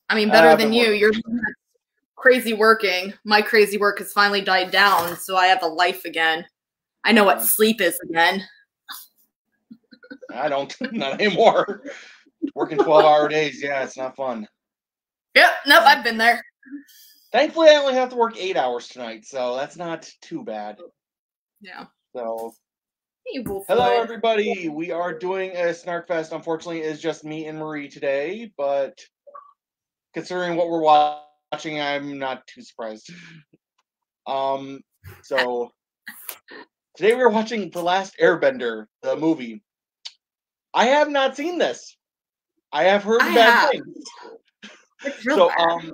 I mean, better than you. You're crazy working. My crazy work has finally died down, so I have a life again. I know what sleep is again. I don't. Not anymore. Working 12-hour days, yeah, it's not fun. Yep, nope, I've been there. Thankfully, I only have to work 8 hours tonight, so that's not too bad. Yeah. So, hello, everybody. We are doing a Snarkfest. Unfortunately, it's just me and Marie today, but considering what we're watching, I'm not too surprised. So today we're watching The Last Airbender, the movie. I have not seen this. I have heard bad things. It's real bad.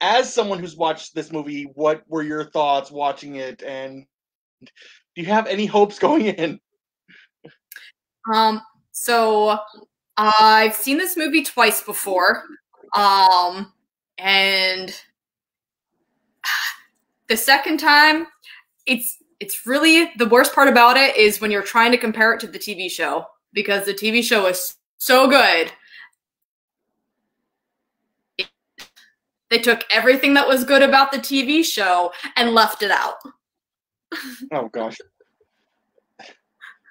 As someone who's watched this movie, what were your thoughts watching it, and do you have any hopes going in? So I've seen this movie twice before. And the second time, it's really, the worst part about it is when you're trying to compare it to the TV show, because the TV show is so good. They took everything that was good about the TV show and left it out. Oh, gosh.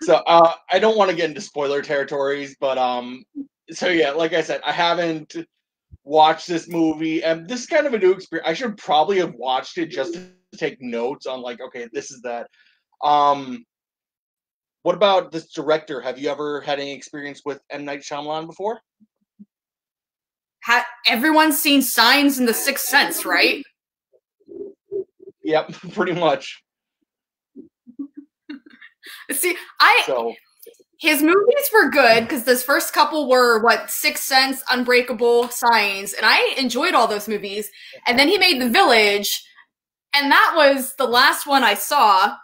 So, I don't want to get into spoiler territories, but, so yeah, like I said, I haven't watched this movie, and this is kind of a new experience. I should probably have watched it just to take notes on, like, okay, this is that. What about this director? Have you ever had any experience with M. Night Shyamalan before? Everyone's seen Signs in The Sixth Sense, right? Yep, pretty much. See, his movies were good because those first couple were Sixth Sense, Unbreakable, Signs, and I enjoyed all those movies. And then he made The Village, and that was the last one I saw.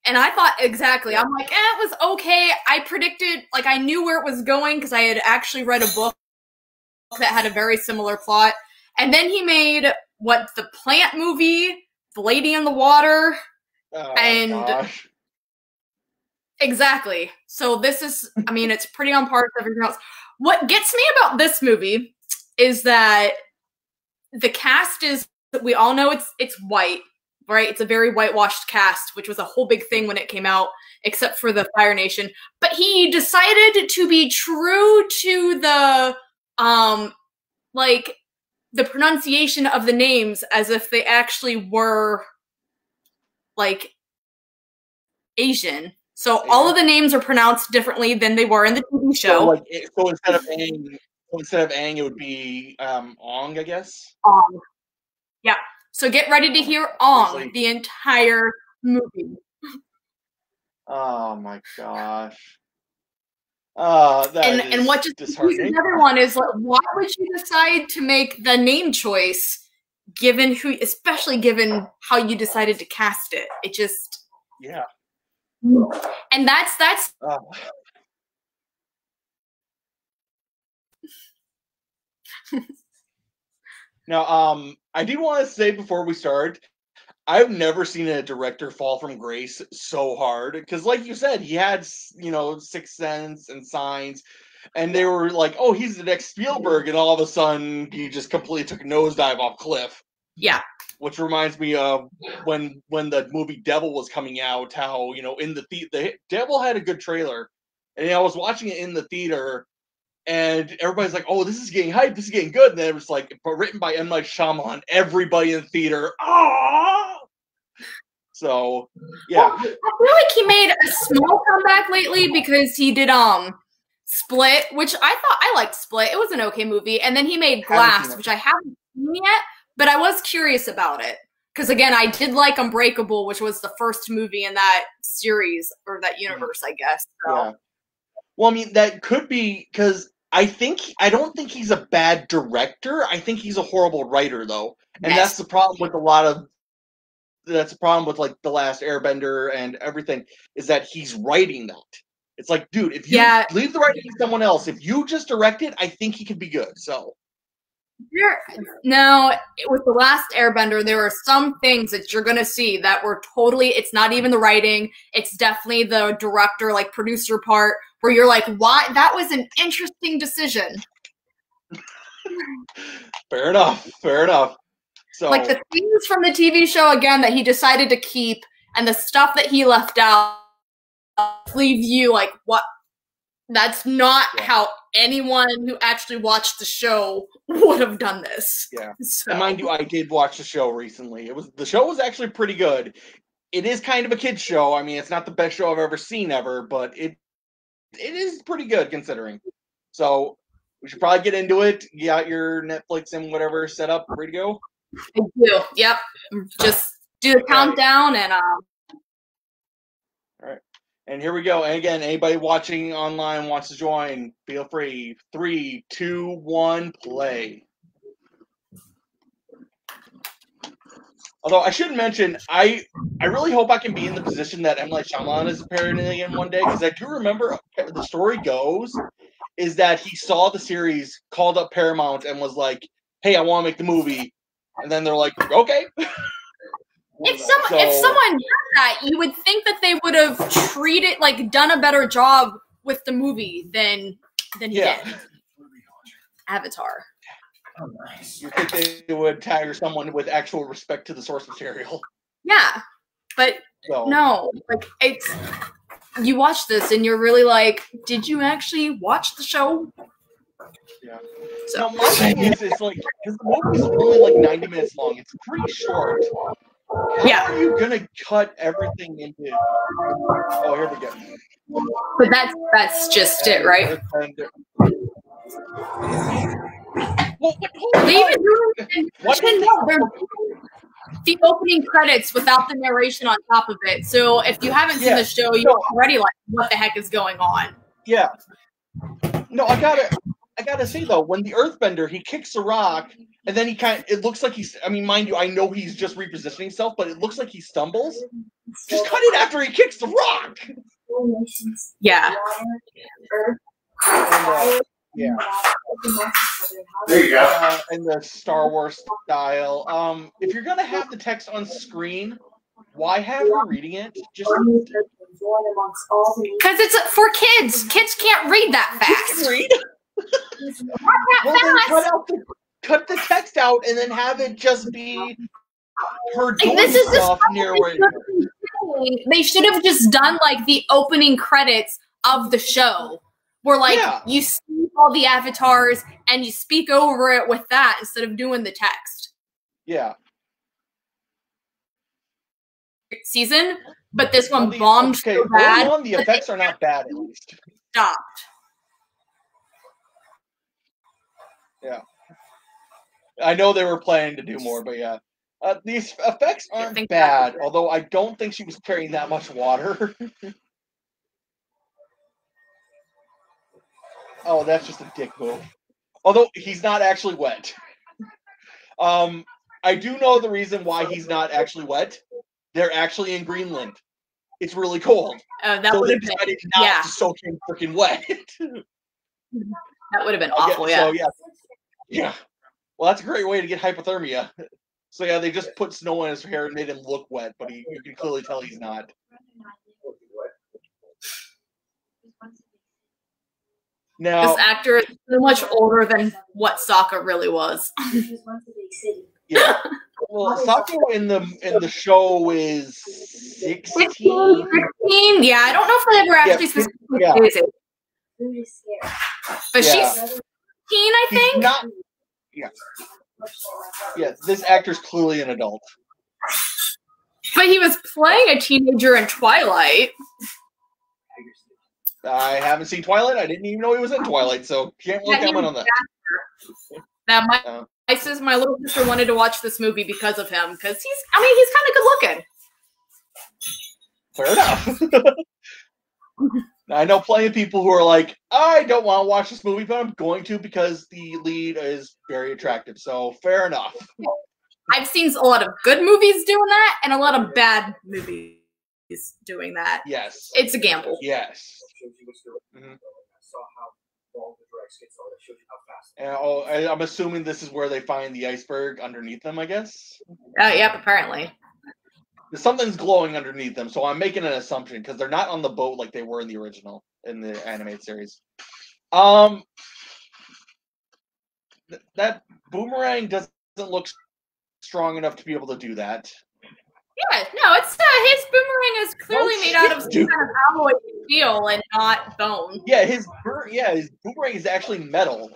And I thought exactly, I'm like, it was okay. I predicted, like, I knew where it was going because I had actually read a book that had a very similar plot. And then he made the plant movie, The Lady in the Water, and gosh. Exactly. So this is, I mean, it's pretty on par with everything else. What gets me about this movie is that the cast is, we all know it's white, right? It's a very whitewashed cast, which was a whole big thing when it came out, except for the Fire Nation. But he decided to be true to the, like, the pronunciation of the names as if they actually were, like, Asian. So all of the names are pronounced differently than they were in the TV show. So instead of Aang, it would be Ong, I guess. Yeah. So get ready to hear Ong the entire movie. Oh my gosh. And what just disheartening. Another one is, like, why would you decide to make the name choice especially given how you decided to cast it? It just, yeah. And that's Now, I do want to say before we start, I've never seen a director fall from grace so hard, because like you said, he had, Sixth Sense and Signs, and they were like, oh, he's the next Spielberg, and all of a sudden he just completely took a nosedive off cliff. Yeah. Which reminds me of when the movie Devil was coming out, how, in the Devil had a good trailer, and I was watching it in the theater, and everybody's like, oh, this is getting hyped, this is getting good, and then it was like, written by M. Night Shyamalan, everybody in the theater, ah! So, yeah. Well, I feel like he made a small comeback lately because he did Split, which I liked Split. It was an okay movie, and then he made Glass, which I haven't seen yet. But I was curious about it. Because, again, I did like Unbreakable, which was the first movie in that series, or that universe, I guess. So. Yeah. Well, I mean, that could be, because I don't think he's a bad director. I think he's a horrible writer, though. And that's the problem with that's the problem with, like, The Last Airbender and everything, is that he's writing that. It's like, dude, if you leave the writing to someone else, if you just direct it, I think he could be good, so. No, with The Last Airbender, there are some things that you're going to see that were totally, it's not even the writing, it's definitely the director, like, producer part, where you're like, why? That was an interesting decision. Fair enough. Fair enough. So, like the scenes from the TV show again that he decided to keep, and the stuff that he left out leaves you like, what? That's not how anyone who actually watched the show would have done this. Yeah. So. And mind you, I did watch the show recently. The show was actually pretty good. It is kind of a kid's show. I mean, it's not the best show I've ever seen ever, but it is pretty good considering. So we should probably get into it. You got your Netflix and whatever set up, ready to go? I do. Yep. Just do the countdown and All right. And here we go. And again, anybody watching online wants to join, feel free. 3, 2, 1, play. Although I should mention, I really hope I can be in the position that M. Night Shyamalan is appearing in one day, because I do remember the story goes is that he saw the series, called up Paramount, and was like, "Hey, I want to make the movie," and then they're like, "Okay." If someone did that, you would think that they would have treated, like, done a better job with the movie than he did. Avatar. Oh, nice. You think they would tag someone with actual respect to the source material? Yeah, but no, like you watch this and you're really like, did you actually watch the show? Yeah. So now, my thing is like, because the movie's only like 90 minutes long, it's pretty short. How are you gonna cut everything into? Oh, here we go. But that's just it, right? Well, they even do the opening credits without the narration on top of it. So if you haven't seen the show, you're already like, what the heck is going on? Yeah. No, I gotta say though, when the Earthbender, he kicks a rock, and then it looks like he's, I mean, mind you, I know he's just repositioning himself, but it looks like he stumbles. Just cut it after he kicks the rock! Yeah. And, yeah. There you go. In the Star Wars style. If you're gonna have the text on screen, why have her reading it? Just because it's for kids. Kids can't read that fast. Read? Then cut the text out and then have it just be her doing stuff near where. They should have just done like the opening credits of the show. Where, like, you see all the avatars and you speak over it with that instead of doing the text. Yeah. Season, but this one bombed so bad. The effects are not bad, at least. Stopped. Yeah. I know they were planning to do more, but yeah. These effects aren't bad, although I don't think she was carrying that much water. Oh, that's just a dick move. Although he's not actually wet. I do know the reason why he's not actually wet. They're actually in Greenland. It's really cold. That so would they have decided not to soak him freaking wet. That would have been awful, yeah. So, yeah. Well, that's a great way to get hypothermia. So, yeah, they just put snow in his hair and made him look wet, but you can clearly tell he's not. Now, this actor is so much older than what Sokka really was. Yeah. Well, Sokka in the show is 16? 15? Yeah, I don't know if they ever actually specifically say it. But she's 15, I think. Yeah, this actor's clearly an adult. But he was playing a teenager in Twilight. I haven't seen Twilight. I didn't even know he was in Twilight, so can't really comment on that. My little sister wanted to watch this movie because of him, because he's kind of good looking. Fair enough. I know plenty of people who are like, I don't want to watch this movie, but I'm going to because the lead is very attractive. So fair enough. I've seen a lot of good movies doing that and a lot of bad movies doing that. Yes. It's a gamble. Yes. Mm-hmm. And, I'm assuming this is where they find the iceberg underneath them, I guess? Yep, apparently. Something's glowing underneath them, so I'm making an assumption, because they're not on the boat like they were in the original, in the animated series. that boomerang doesn't look strong enough to be able to do that. Yeah, no, it's his boomerang is clearly made out of some kind of alloy steel and not bone. Yeah, his boomerang is actually metal.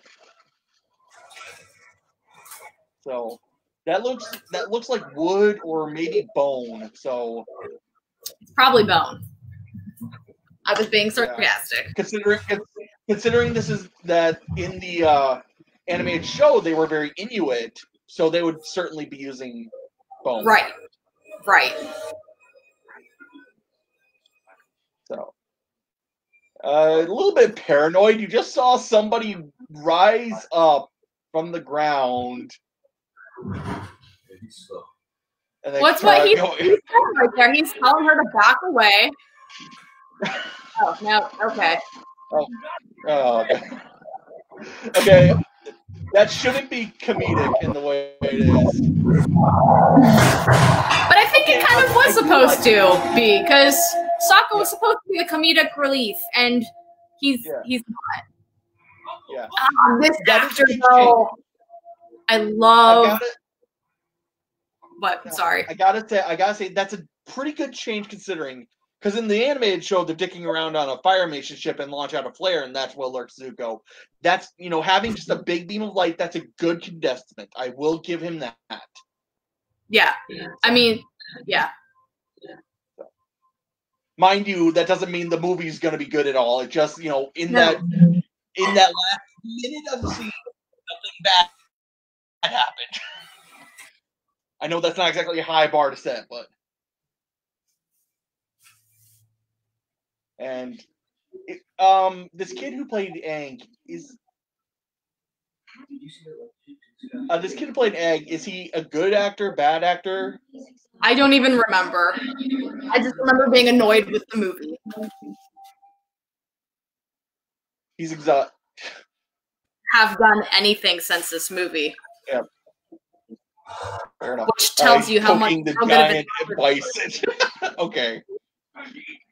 So that looks like wood or maybe bone. So it's probably bone. I was being sarcastic. Yeah. Considering this is that in the animated show they were very Inuit, so they would certainly be using bone. Right. So a little bit paranoid. You just saw somebody rise up from the ground. And what's what he's doing right there? He's telling her to back away. Oh no! Okay. Oh, okay. That shouldn't be comedic in the way it is. But I think it kind of was supposed to be, because Sokka was supposed to be the comedic relief, and he's not. Yeah. This actor, though, I love. What? Sorry. I gotta say, that's a pretty good change considering. Because in the animated show, they're dicking around on a firemation ship and launch out a flare, and that's what lurks Zuko. That's, having just a big beam of light, that's a good contestant. I will give him that. Yeah. I mean, yeah. Mind you, that doesn't mean the movie's going to be good at all. It just, in that last minute of the scene, nothing bad happened. I know that's not exactly a high bar to set, but... And this kid who played Aang is this kid who played Aang, is he a good actor, bad actor? I don't even remember. I just remember being annoyed with the movie. He's exhausted. Have done anything since this movie. Yeah. Fair enough. Which tells you how much the giant bison. Okay.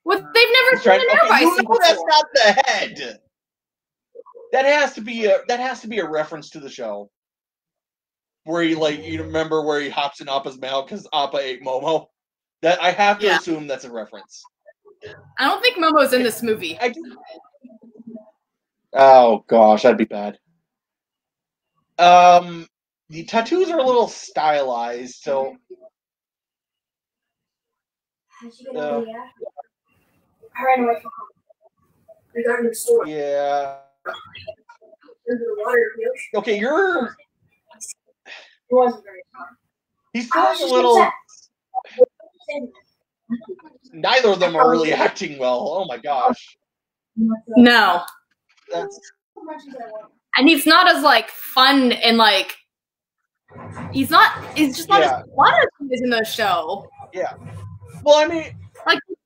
Well, they've never seen an air bison before. That's not the head. That has to be a reference to the show. Where he you remember where he hops in Appa's mouth because Appa ate Momo. That I have to assume that's a reference. I don't think Momo's in this movie. Oh gosh, that'd be bad. The tattoos are a little stylized, so. I ran away from home. We got in the store. Yeah. Into the water of the ocean. Okay, you're. It wasn't very fun. He's feeling a little. Neither of them are really acting well. Oh my gosh. No. That's. And he's not as fun and he's just not as fun as he is in the show. Yeah. Well, I mean,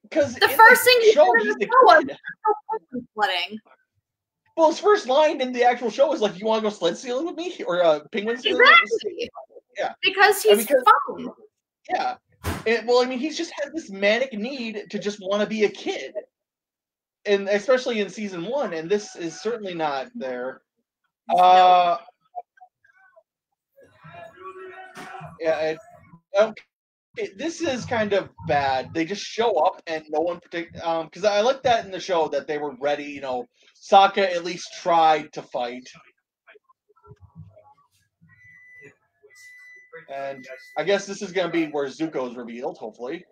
because the first thing he said in the show was sledding. Well, his first line in the actual show is "You want to go sled stealing with me?" or "penguin stealing?" Exactly. Yeah. Because he's fun. Yeah. He's just had this manic need to just want to be a kid, and especially in season 1, and this is certainly not there. Yeah. This is kind of bad. They just show up and no one because I like that in the show that they were ready. Sokka at least tried to fight, and I guess this is going to be where Zuko is revealed. Hopefully.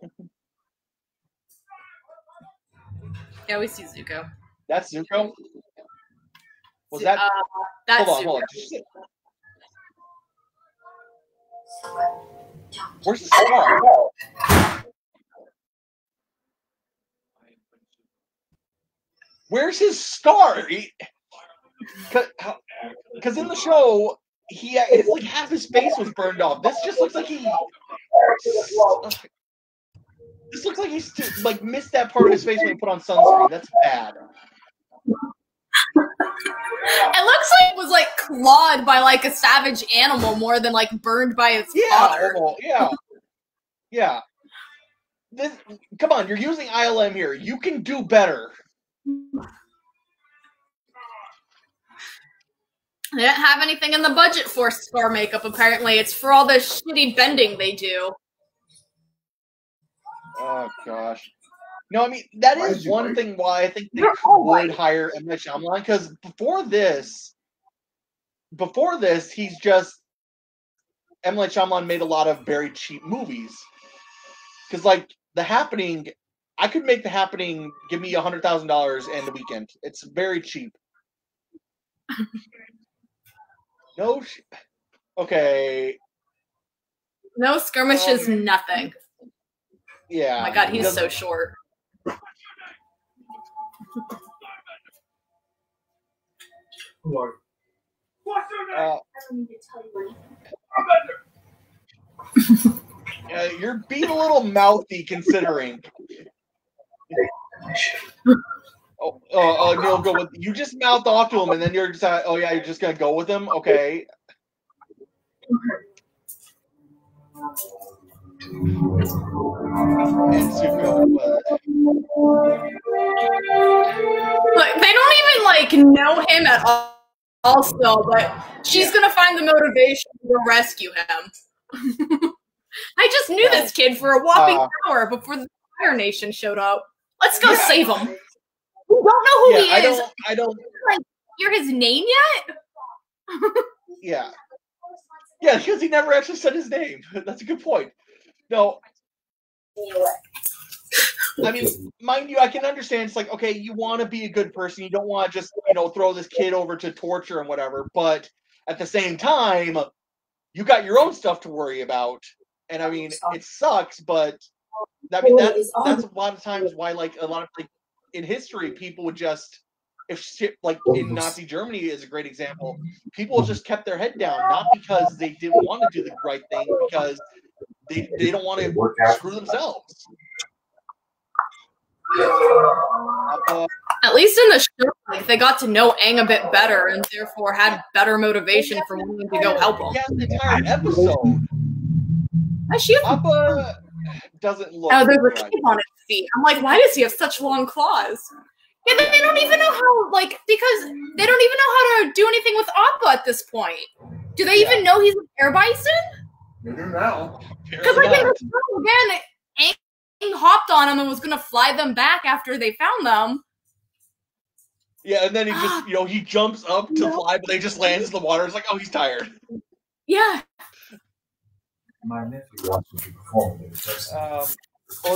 Yeah, we see Zuko. That's Zuko. Was that? That's hold on. Where's the star? Where's his star? Because in the show, it's half his face was burned off. This just looks like he. This looks like he's missed that part of his face when he put on sunscreen. That's bad. It looks like it was clawed by a savage animal more than burned by its father. Yeah. Come on, you're using ILM here. You can do better. They didn't have anything in the budget for scar makeup, apparently. It's for all the shitty bending they do. Oh, gosh. No, I mean, that is one thing why I think they would hire M. Night Shyamalan, because before this, he's just... M. Night Shyamalan made a lot of very cheap movies. Because, like, The Happening... I could make The Happening give me $100,000 and The Weekend. It's very cheap. No, okay. No skirmishes, nothing. Yeah. Oh my god, he's so short. You're being a little mouthy considering. Neil, go with you. Just mouth off to him, and then you're just oh yeah, you're just gonna go with him. Okay. And Zuko. Look, they don't even like know him at all still, but she's gonna find the motivation to rescue him. I just knew this kid for a whopping hour before the Fire Nation showed up. Let's go save him. We don't know who he is. I don't like hear his name yet. Yeah, because he never actually said his name. That's a good point. No, I mean, mind you, I can understand. It's like, okay, you want to be a good person. You don't want to just, throw this kid over to torture and whatever. But at the same time, you got your own stuff to worry about. And I mean, it sucks, but I mean, that's a lot of times why, like, a lot of, like, in history, people would just, if shit, like in Nazi Germany is a great example, people just kept their head down, not because they didn't want to do the right thing, because they don't want to screw themselves. At least in the show, like, they got to know Aang a bit better, and therefore had better motivation for wanting to go help him. Yeah, the entire episode. Appa doesn't look. Oh, there's a cape on its feet. I'm like, why does he have such long claws? Yeah, they don't even know how, like, because they don't even know how to do anything with Appa at this point. Do they even know he's an air bison? No. Because, like, in the show, again, Aang hopped on him and was going to fly them back after they found them. Yeah, and then he just, he jumps up to fly, but they just lands in the water. It's like, oh, he's tired. Yeah. My nephew wants to perform in the first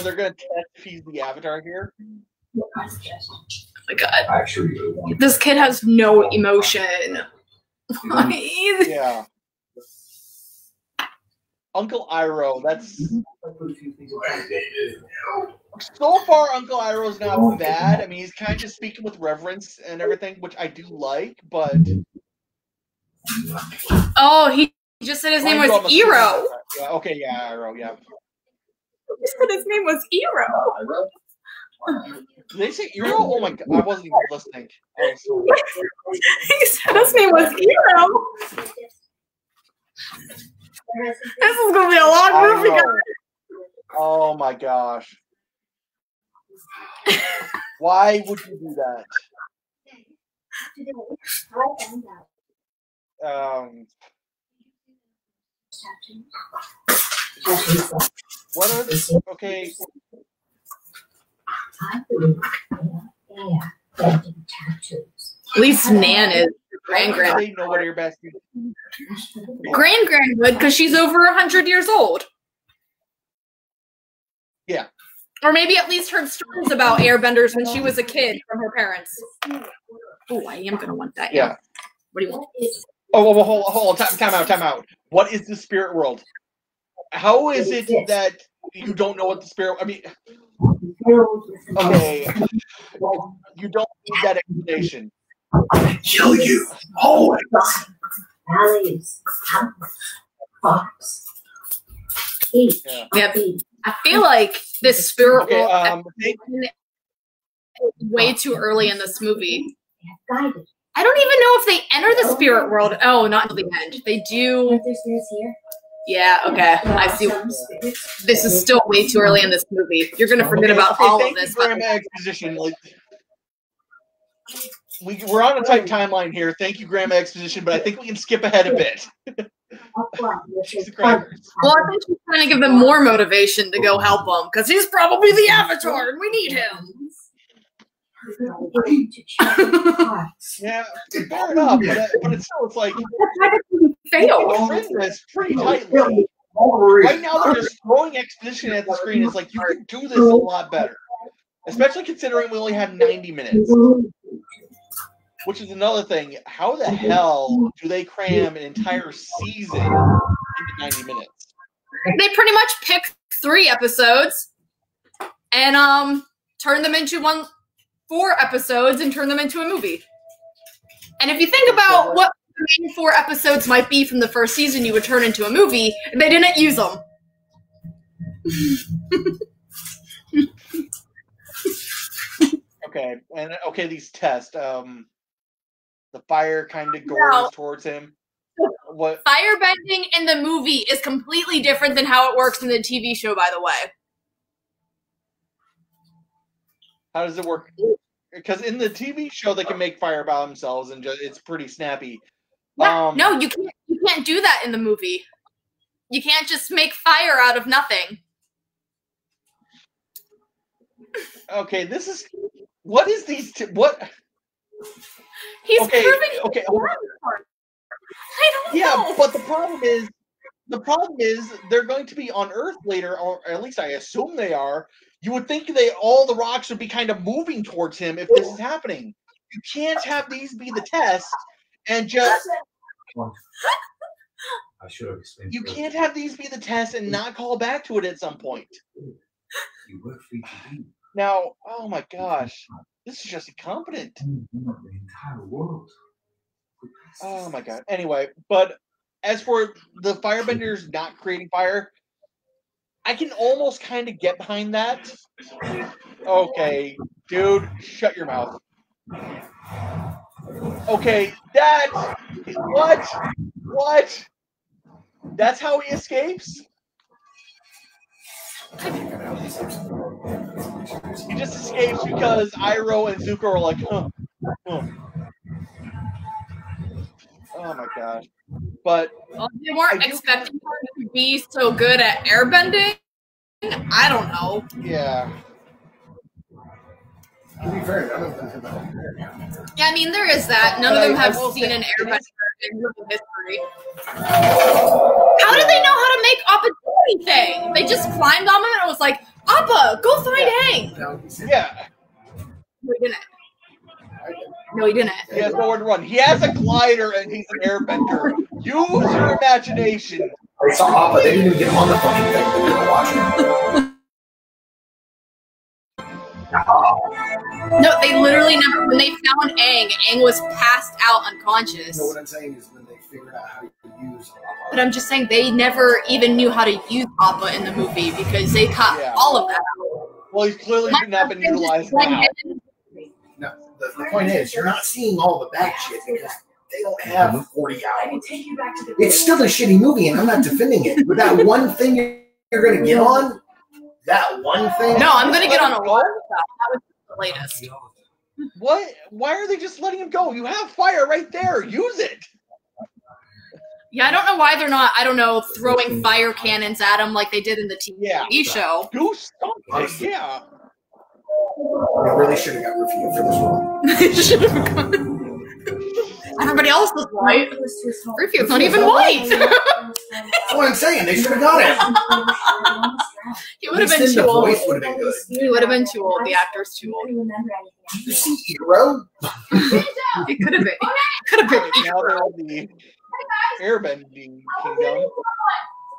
they're going to test if he's the Avatar here. Oh my god. This kid has no emotion. Yeah. Uncle Iroh, that's... So far, Uncle Iroh's not bad. I mean, he's kind of just speaking with reverence and everything, which I do like, but... Oh, he just said his name was Iroh. Yeah, okay, yeah, Iroh, yeah. He said his name was Iroh. Did they say Iroh? Oh my god, I wasn't even listening. He said his name was Iroh. This is gonna be a long movie, guys. Oh my gosh. Why would you do that? What are the... Okay. At least Nan is Grand. They know what your best is. Grand would, because she's over 100 years old. Yeah. Or maybe at least heard stories about airbenders when she was a kid from her parents. Oh, I am going to want that. Yeah. What do you want? Oh, hold on. Time out. What is the spirit world? How is it that you don't know what the spirit... I mean... Okay. You don't need that explanation. Kill you. Oh, yeah. I feel like this spirit world is way too early in this movie. I don't even know if they enter the spirit world. Oh, not until the end. They do. Yeah, okay. I see. This is still way too early in this movie. You're going to forget about all of this. Thank you for my exposition. we're on a tight timeline here. Thank you, Grandma Exposition, but I think we can skip ahead a bit. She's the crackers. Well, I think she's trying to give them more motivation to go help him because he's probably the Avatar and we need him. Yeah, fair enough, but it's still, it's like Fail. this pretty tightly. Right now, they're just throwing exposition at the screen. It's like you could do this a lot better, especially considering we only have 90 minutes. Which is another thing. How the hell do they cram an entire season into 90 minutes? They pretty much pick 3 episodes and turn them into 4 episodes and turn them into a movie. And if you think about what the main 4 episodes might be from the first season you would turn into a movie, they didn't use them. Okay, these tests. The fire kind of goes towards him. What? Firebending in the movie is completely different than how it works in the TV show, by the way. How does it work? Because in the TV show, they can make fire by themselves, and it's pretty snappy. No, you can't. You can't do that in the movie. You can't just make fire out of nothing. Okay, this is what is these? What? He's proving. Okay. I don't know. But the problem is they're going to be on Earth later, or at least I assume they are. You would think all the rocks would be kind of moving towards him if this is happening. You can't have these be the test and just. I should have explained. You can't have these be the test and not call back to it at some point. You work for ETV. Now, oh my gosh, this is just incompetent. The entire world. Oh my god. Anyway, but as for the firebenders not creating fire, I can almost kind of get behind that. Okay, dude, shut your mouth. Okay, what? That's how he escapes? He just escapes because Iroh and Zuko are like, huh. Oh my gosh. But they weren't expecting her to be so good at airbending? I don't know. Yeah. To be fair, none of them have been. Yeah, I mean, there is that. None of them have seen an airbender in history. How did they know how to make Appa do anything? They just climbed on him and was like, Appa, go find Aang. Yeah. No, he didn't. No, he didn't. He has nowhere to run. He has a glider and he's an airbender. Use your imagination. They saw Appa. They didn't even get on the fucking thing. They didn't watch it. No, they literally never. When they found Aang was passed out unconscious. No, what I'm saying is when they figured out how to use Appa. But I'm just saying they never even knew how to use Appa in the movie because they cut all of that out. Well, he's clearly not been utilized now. No, the point is, you're not seeing all the bad shit because they don't have 40 hours. It's still a shitty movie, and I'm not defending it. But that one thing you're going to get on, that one thing. No, I'm going to get on a lot of stuff. That was the latest. What? Why are they just letting him go? You have fire right there. Use it. Yeah, I don't know why they're not, I don't know, throwing fire cannons at him like they did in the TV show. Do something. Yeah. They really should have got Rufio for this role. They should have gone. Everybody else was white. Rufio's not even white. That's what I'm saying. They should have got him. He would have been too old. The voice would have been good. He would have been too old. The actor's too old. Did you see Hero? It could have been. Could have been. Now they're the airbending kingdom.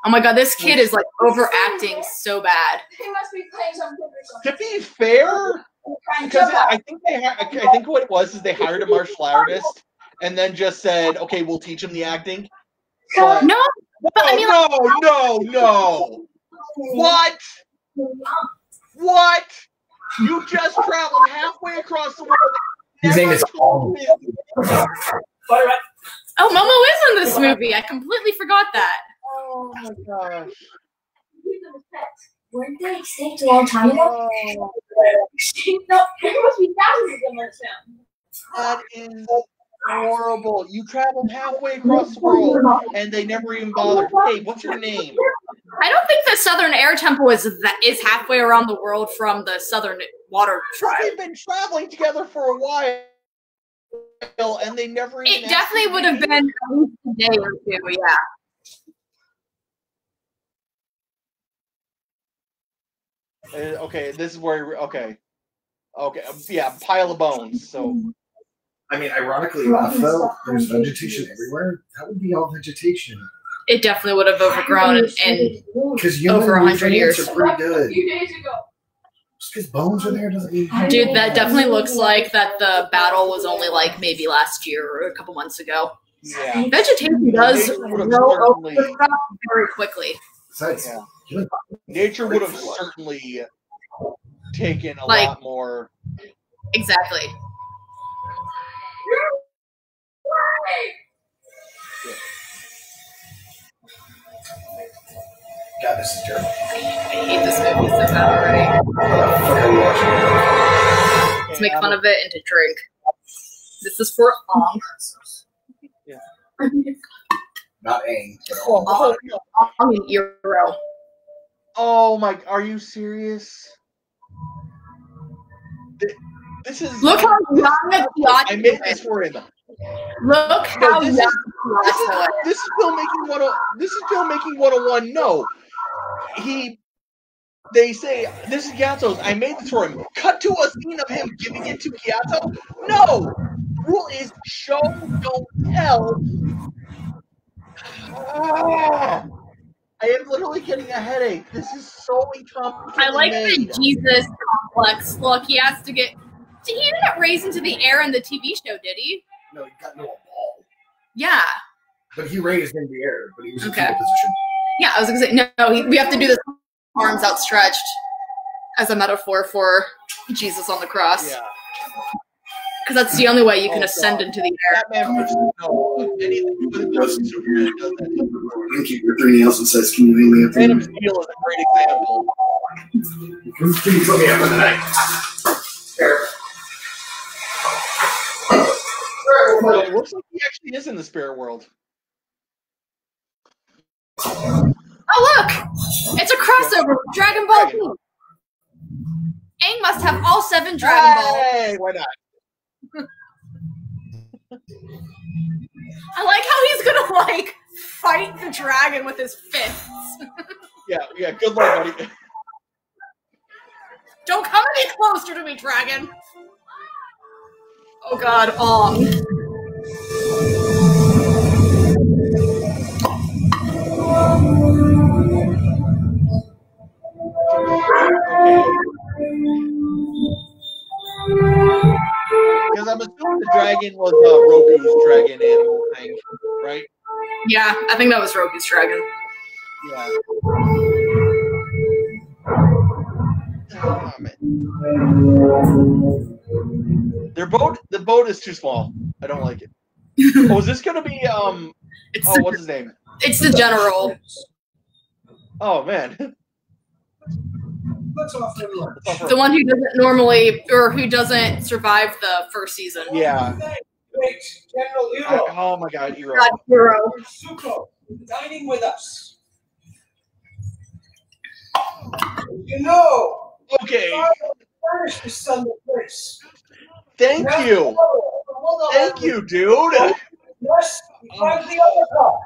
Oh my god, this kid is like overacting so bad. He must be playing something or something. To be fair, because I think what it was is they hired a martial artist and then just said, okay, we'll teach him the acting. But, No, but I mean, no. What? You just traveled halfway across the world. His name is Paul. Oh, Momo is in this movie. I completely forgot that. Oh my gosh. Weren't they extinct a long time ago? No, there must be thousands of them That is horrible. You traveled halfway across the world, and they never even bothered. Hey, what's your name? I don't think the Southern Air Temple is halfway around the world from the Southern Water Tribe. They've been traveling together for a while, and they never even. It definitely would have been at least a day or two, yeah. Okay, this is where. Okay, yeah, pile of bones. So. I mean, ironically enough, though, there's vegetation everywhere. That would be all vegetation. It definitely would have overgrown in over 100 years. Are pretty good. A few days ago. Just because bones are there doesn't mean. Dude, that definitely looks like that the battle was only like maybe last year or a couple months ago. Yeah. Vegetation does grow over stuff very quickly. Besides, nature would have certainly taken a lot more. Exactly. God, this is terrible. I hate this movie so bad already. To make fun of it and to drink. This is for Ong. Yeah. Not Aang. Ong and Euro. Oh my! Are you serious? This is. Look how young I made this for him. Look how young this is filmmaking 101. No, they say this is Gyato's. I made this for him. Cut to a scene of him giving it to Gyato. No, rule is show, don't tell. I am literally getting a headache. This is so incompetent. I like the Jesus complex. Look, he has to get. He didn't get raised into the air in the TV show, did he? No, he got into a ball. Yeah. But he raised in the air, but he was in Okay. a position. Yeah, I was gonna say no. We have to do this arms outstretched as a metaphor for Jesus on the cross. Yeah. Because that's the only way you can ascend into the air. Batman versus anything with Justice Superman does that. You keep your 3 nails and says, "Can you hang me up?" Man of Steel is a great example. Can you put me up in the night? There. No, it looks like he actually is in the spirit world. Oh look! It's a crossover with Dragon Ball Z. Aang must have all 7 Dragon Balls. Hey, why not? I like how he's gonna like fight the dragon with his fists. Yeah, good luck, buddy. Don't come any closer to me, dragon. Oh god, Because I'm assuming the dragon was Roku's dragon animal thing, right? Yeah, I think that was Roku's dragon. Yeah. Oh, man. The boat is too small. I don't like it. Oh, is this gonna be what's his name? It's the general. Oh man. The one who doesn't normally, or who doesn't survive the first season. Yeah. General Hero. Oh my god, Hero. God, Hero. Suko, dining with us. You know. Okay. Furnish the son the place. Thank you. Thank you, dude. Yes, find the other part.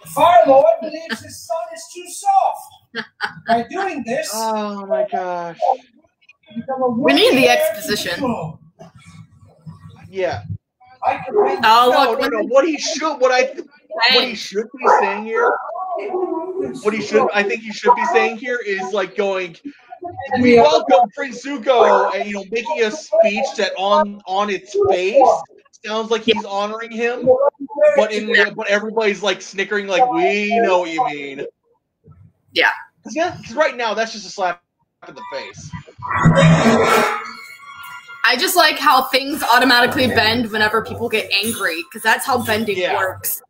The Fire Lord believes his son is too soft. By doing this, Oh my gosh. We need the exposition. Yeah. I can read Oh, No, look. no, no. What he should be saying here. I think he should be saying here is like going. We welcome Prince Zuko, and making a speech that on its face sounds like he's honoring him, but everybody's like snickering, like we know what you mean. Yeah. Because right now that's just a slap in the face. I just like how things automatically bend whenever people get angry, because that's how bending works.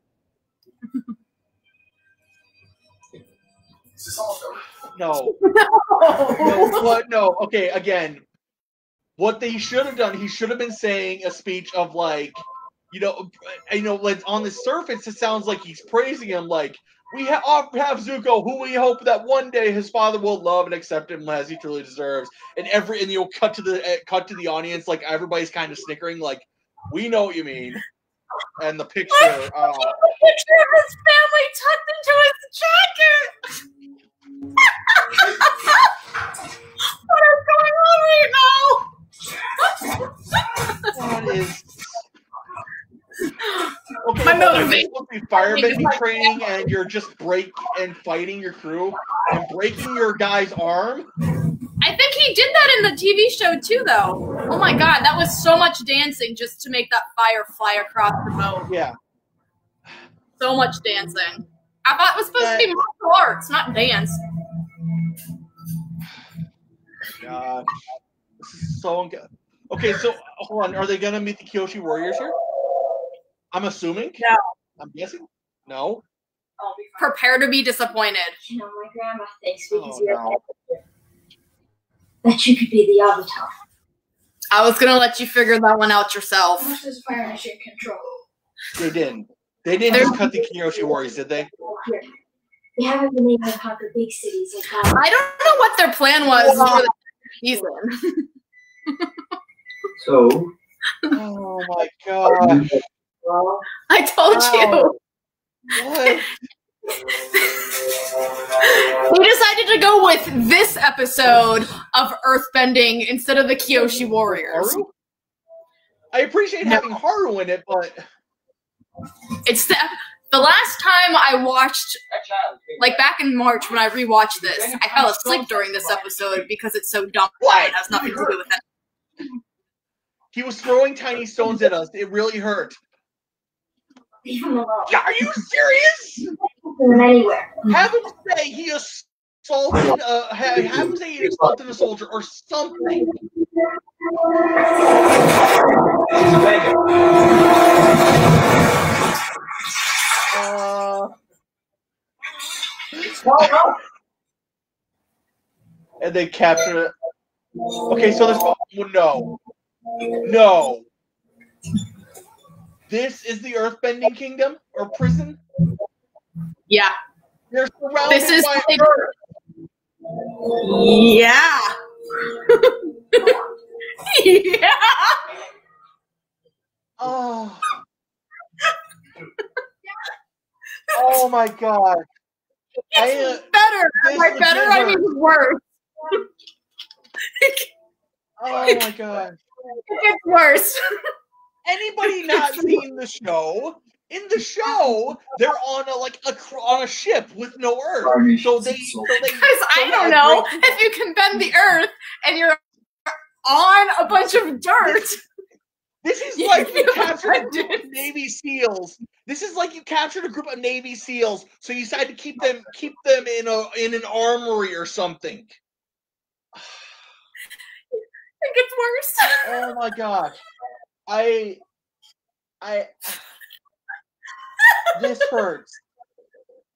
No. No. Okay, again. What they should have done, he should have been saying a speech of like, like on the surface, it sounds like he's praising him. Like, we have Zuko, who we hope that one day his father will love and accept him as he truly deserves. And you'll cut to the audience, like everybody's kind of snickering, like, we know what you mean. And the picture, the picture of his family tucked into his jacket. What is going on right now? What is? Okay, My you're motivation. supposed to be firebending training, and you're just fighting your crew and breaking your guy's arm. I think he did that in the TV show too, though. Oh my god, that was so much dancing just to make that fire fly across the boat. Yeah. So much dancing. I thought it was supposed to be martial arts, not dance. God, this is so good. Okay, so hold on. Are they gonna meet the Kyoshi Warriors here? I'm assuming. No. I'm guessing. No. Prepare to be disappointed. You know, my grandma thinks because you're that you could be the Avatar. I was gonna let you figure that one out yourself. Most of the fire mission control. They didn't. They didn't just cut the Kyoshi Warriors, did they? They haven't been able to conquer big cities like that. I don't know what their plan was for the season. So. Oh my gosh. I told you. What? We decided to go with this episode of Earthbending instead of the Kyoshi Warriors. Haru? I appreciate having Haru in it, but It's the last time I watched, like back in March when I rewatched this, I fell asleep during this episode because it's so dumb and it has nothing to do with it. he was throwing tiny stones at us. It really hurt. Leave him alone. Are you serious? Anywhere. Have him say he assaulted. Have him say he assaulted a soldier or something. And they captured it. Okay, so there's no. This is the Earthbending Kingdom or prison. Yeah. They're surrounded This is by like, Earth. Yeah. Yeah. Oh. Oh my God. It's better. By better, I mean worse. Oh my God. It gets worse. Anybody not seen the show? In the show, they're on a ship with no earth. So they. Because I don't know if you can bend the earth and you're on a bunch of dirt. This is like you captured a group of Navy SEALs. This is like you captured a group of Navy SEAls, so you decided to keep them in an armory or something. It gets worse. Oh my gosh. I this hurts.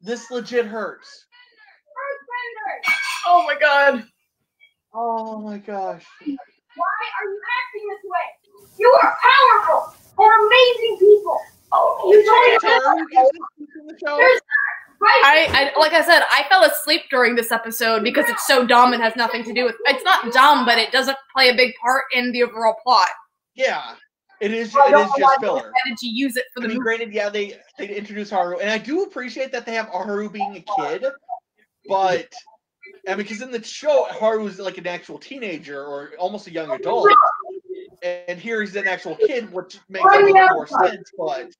This legit hurts. Oh my God. Oh my gosh. Why are you acting this way? You are powerful and amazing people. You I like I said, I fell asleep during this episode because it's so dumb and has nothing to do with. It's not dumb, but it doesn't play a big part in the overall plot. Yeah, it is. It is just filler. Decided to use it for the movie. Granted, yeah, they introduce Haru, and I do appreciate that they have Haru being a kid, but because in the show Haru is like an actual teenager or almost a young adult, and here he's an actual kid, which makes a little more sense. But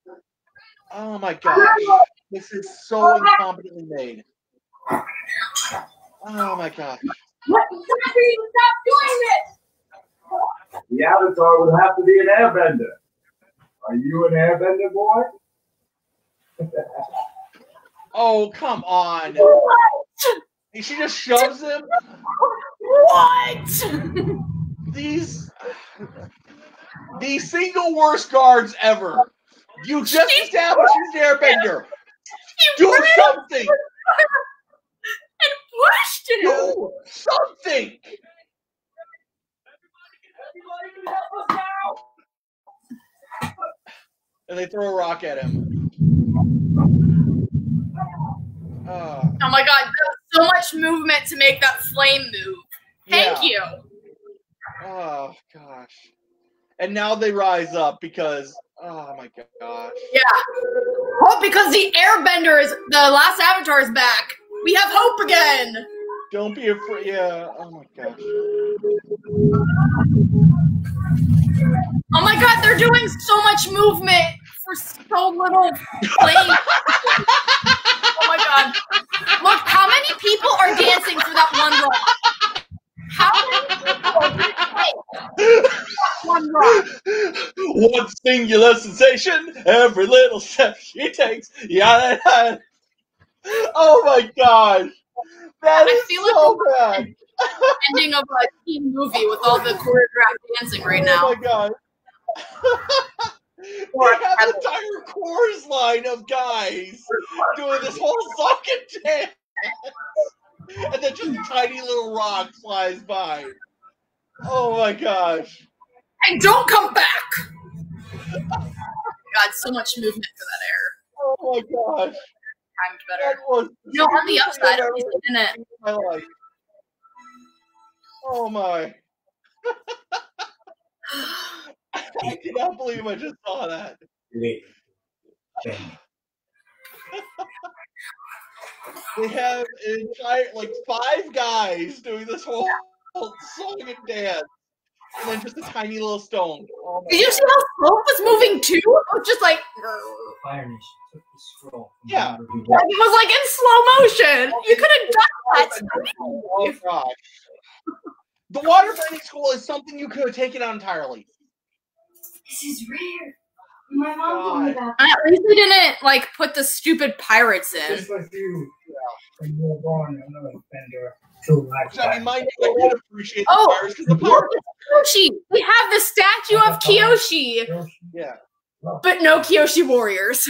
oh my gosh, this is so incompetently made. Oh my gosh. What? Stop doing this! The Avatar would have to be an airbender. Are you an airbender, boy? Oh, come on. She just shoves him. What? These single worst guards ever. You just established he's an airbender. Do something. And pushed him. Do something. And they throw a rock at him. Oh my god, so much movement to make that flame move. Thank you. Oh gosh. And now they rise up because, oh my gosh. Yeah. Oh, because the the last Avatar is back. We have hope again. Don't be afraid. Yeah. Oh my gosh. Oh my god, they're doing so much movement for so little flame. Oh my god. Look, how many people are dancing for that one rock? How many people one rock? One singular sensation, every little step she takes. Yeah. Oh my gosh. That is so bad. Ending of a teen movie with all the choreographed dancing right now. Oh my god. They have an entire chorus line of guys doing this whole song and dance. And then just a tiny little rock flies by. Oh my gosh. And don't come back! God, so much movement for that air. Oh my gosh. Timed better. No, on the upside, at least in it. My life. Oh my. I cannot believe I just saw that. They have an entire, like 5 guys doing this whole song and dance. And then just a tiny little stone. Oh Did you see how slow it was moving too? It was just like... Yeah. It was like in slow motion. You could have done that. Oh gosh. The waterbending school is something you could have taken out entirely. This is rare. My mom told me about At least they didn't like put the stupid pirates in. Just like you. And you're born another bender. Too much. I mean, mind you, I did appreciate the pirates because the pirates. Kyoshi. We have the statue of Kyoshi. Yeah. But no Kyoshi warriors.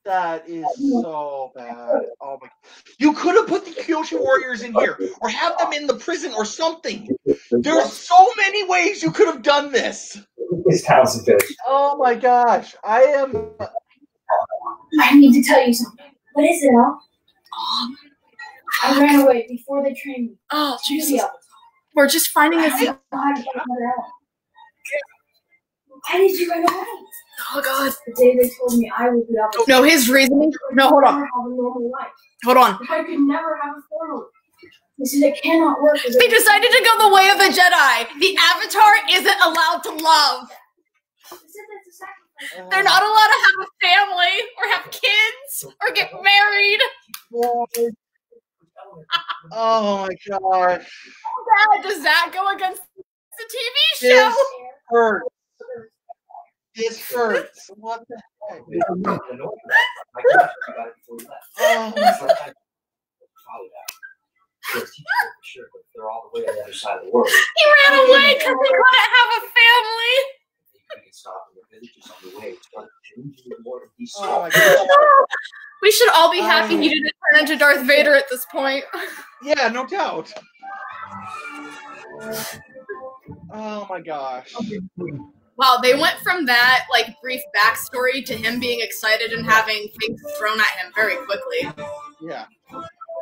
That is so bad. Oh my! You could have put the Kyoshi warriors in here, or have them in the prison, or something. There's so many ways you could have done this. This house is good. Oh my gosh! I need to tell you something. What is it, Al? I ran away before they trained me. Oh, Jesus. We're just finding this. Why did you run away? Oh, God. The day they told me I would be up. No, his reasoning. No, hold on. Have a normal life. Hold on. I could never have a formal. They said it cannot work. They decided to go the way of the Jedi. The Avatar isn't allowed to love. They said that's a sacrifice. They're not allowed to have a family or have kids or get married. Oh my gosh! How bad does that go against the TV show? This hurts. This hurts. What the heck? Oh my God. They're all the way on the other side of the world. He ran away because he couldn't have a family. Oh my God. We should all be happy he didn't turn into Darth Vader at this point. Yeah, no doubt. Oh my gosh. Wow, they went from that like brief backstory to him being excited and having things thrown at him very quickly. Yeah.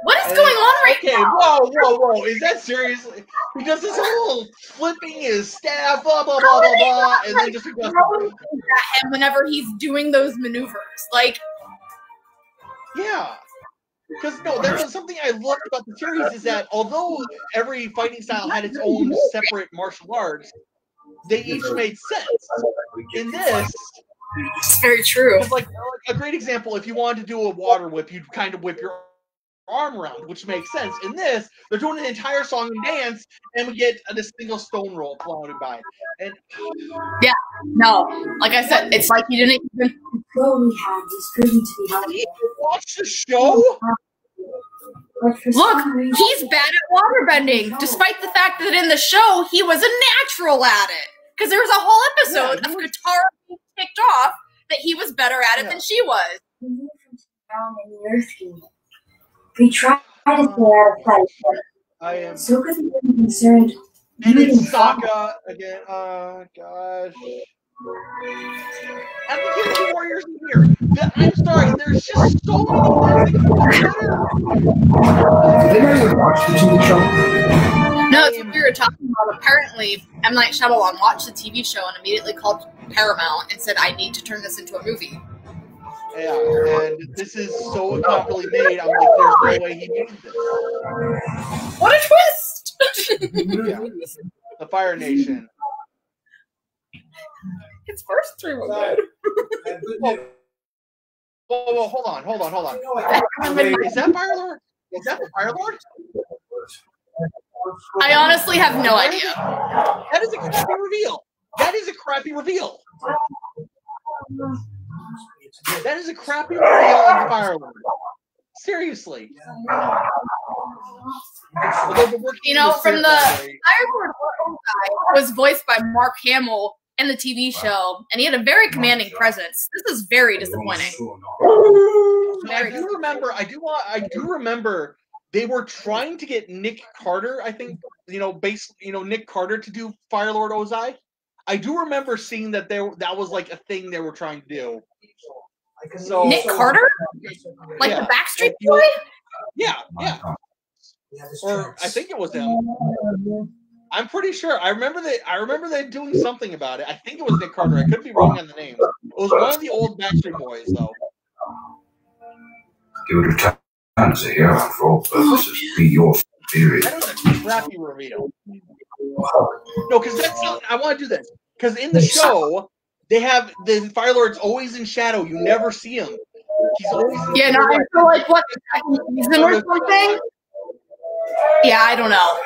What is going on right now? Whoa. Is that seriously? He does this whole flipping his staff, blah, blah, blah, blah, blah, and then just goes at him whenever he's doing those maneuvers. Like, yeah. Because, no, there was something I loved about the series is that although every fighting style had its own separate martial arts, they each made sense. In this, it's very true. Like a great example, if you wanted to do a water whip, you'd kind of whip your arm around, which makes sense. In this, they're doing an entire song and dance, and we get a single stone roll floating by. And yeah, no, like I said, it's like he didn't even. What we have is proven to be helpful. Watch the show. Look, he's bad at waterbending, despite the fact that in the show he was a natural at it. Because there was a whole episode of Katara being kicked off that he was better at it than she was. We moved from down in the Earth Kingdom. We tried to stay out of sight, but so could be concerned And it's Sokka again. Gosh. And the Kyoshi Warriors in here. I'm sorry, there's just so many things that could be better. Did anybody ever watch the TV show? No, it's what we were talking about. Apparently, M. Night Shyamalan watched the TV show and immediately called Paramount and said, I need to turn this into a movie. Yeah, and this is so incompetently made. I'm like, there's no way he made this. What a twist! Yeah. The Fire Nation. His first three were good. Whoa, hold on. Is that Fire Lord? Is that the Fire Lord? I honestly have no idea. That is a crappy reveal. That is a crappy reveal of the Fire Lord. Seriously. You know, from the Fire Lord guy was voiced by Mark Hamill in the TV show, and he had a very commanding presence. This is very disappointing. I do remember they were trying to get Nick Carter, I think, Nick Carter to do Fire Lord Ozai. I do remember seeing that that was like a thing they were trying to do. So Nick Carter? Like the Backstreet Boy? Yeah. Or I think it was him. I'm pretty sure. I remember they doing something about it. I think it was Nick Carter. I could be wrong on the name. It was one of the old Backstreet Boys, though. You would return as a hero for all purposes. Be your spirit. That was a crappy reveal. No, because that's not. I want to do this because in the show they have the Fire Lord's always in shadow. You never see him. He's always in I feel like what season or something. Yeah, I don't know.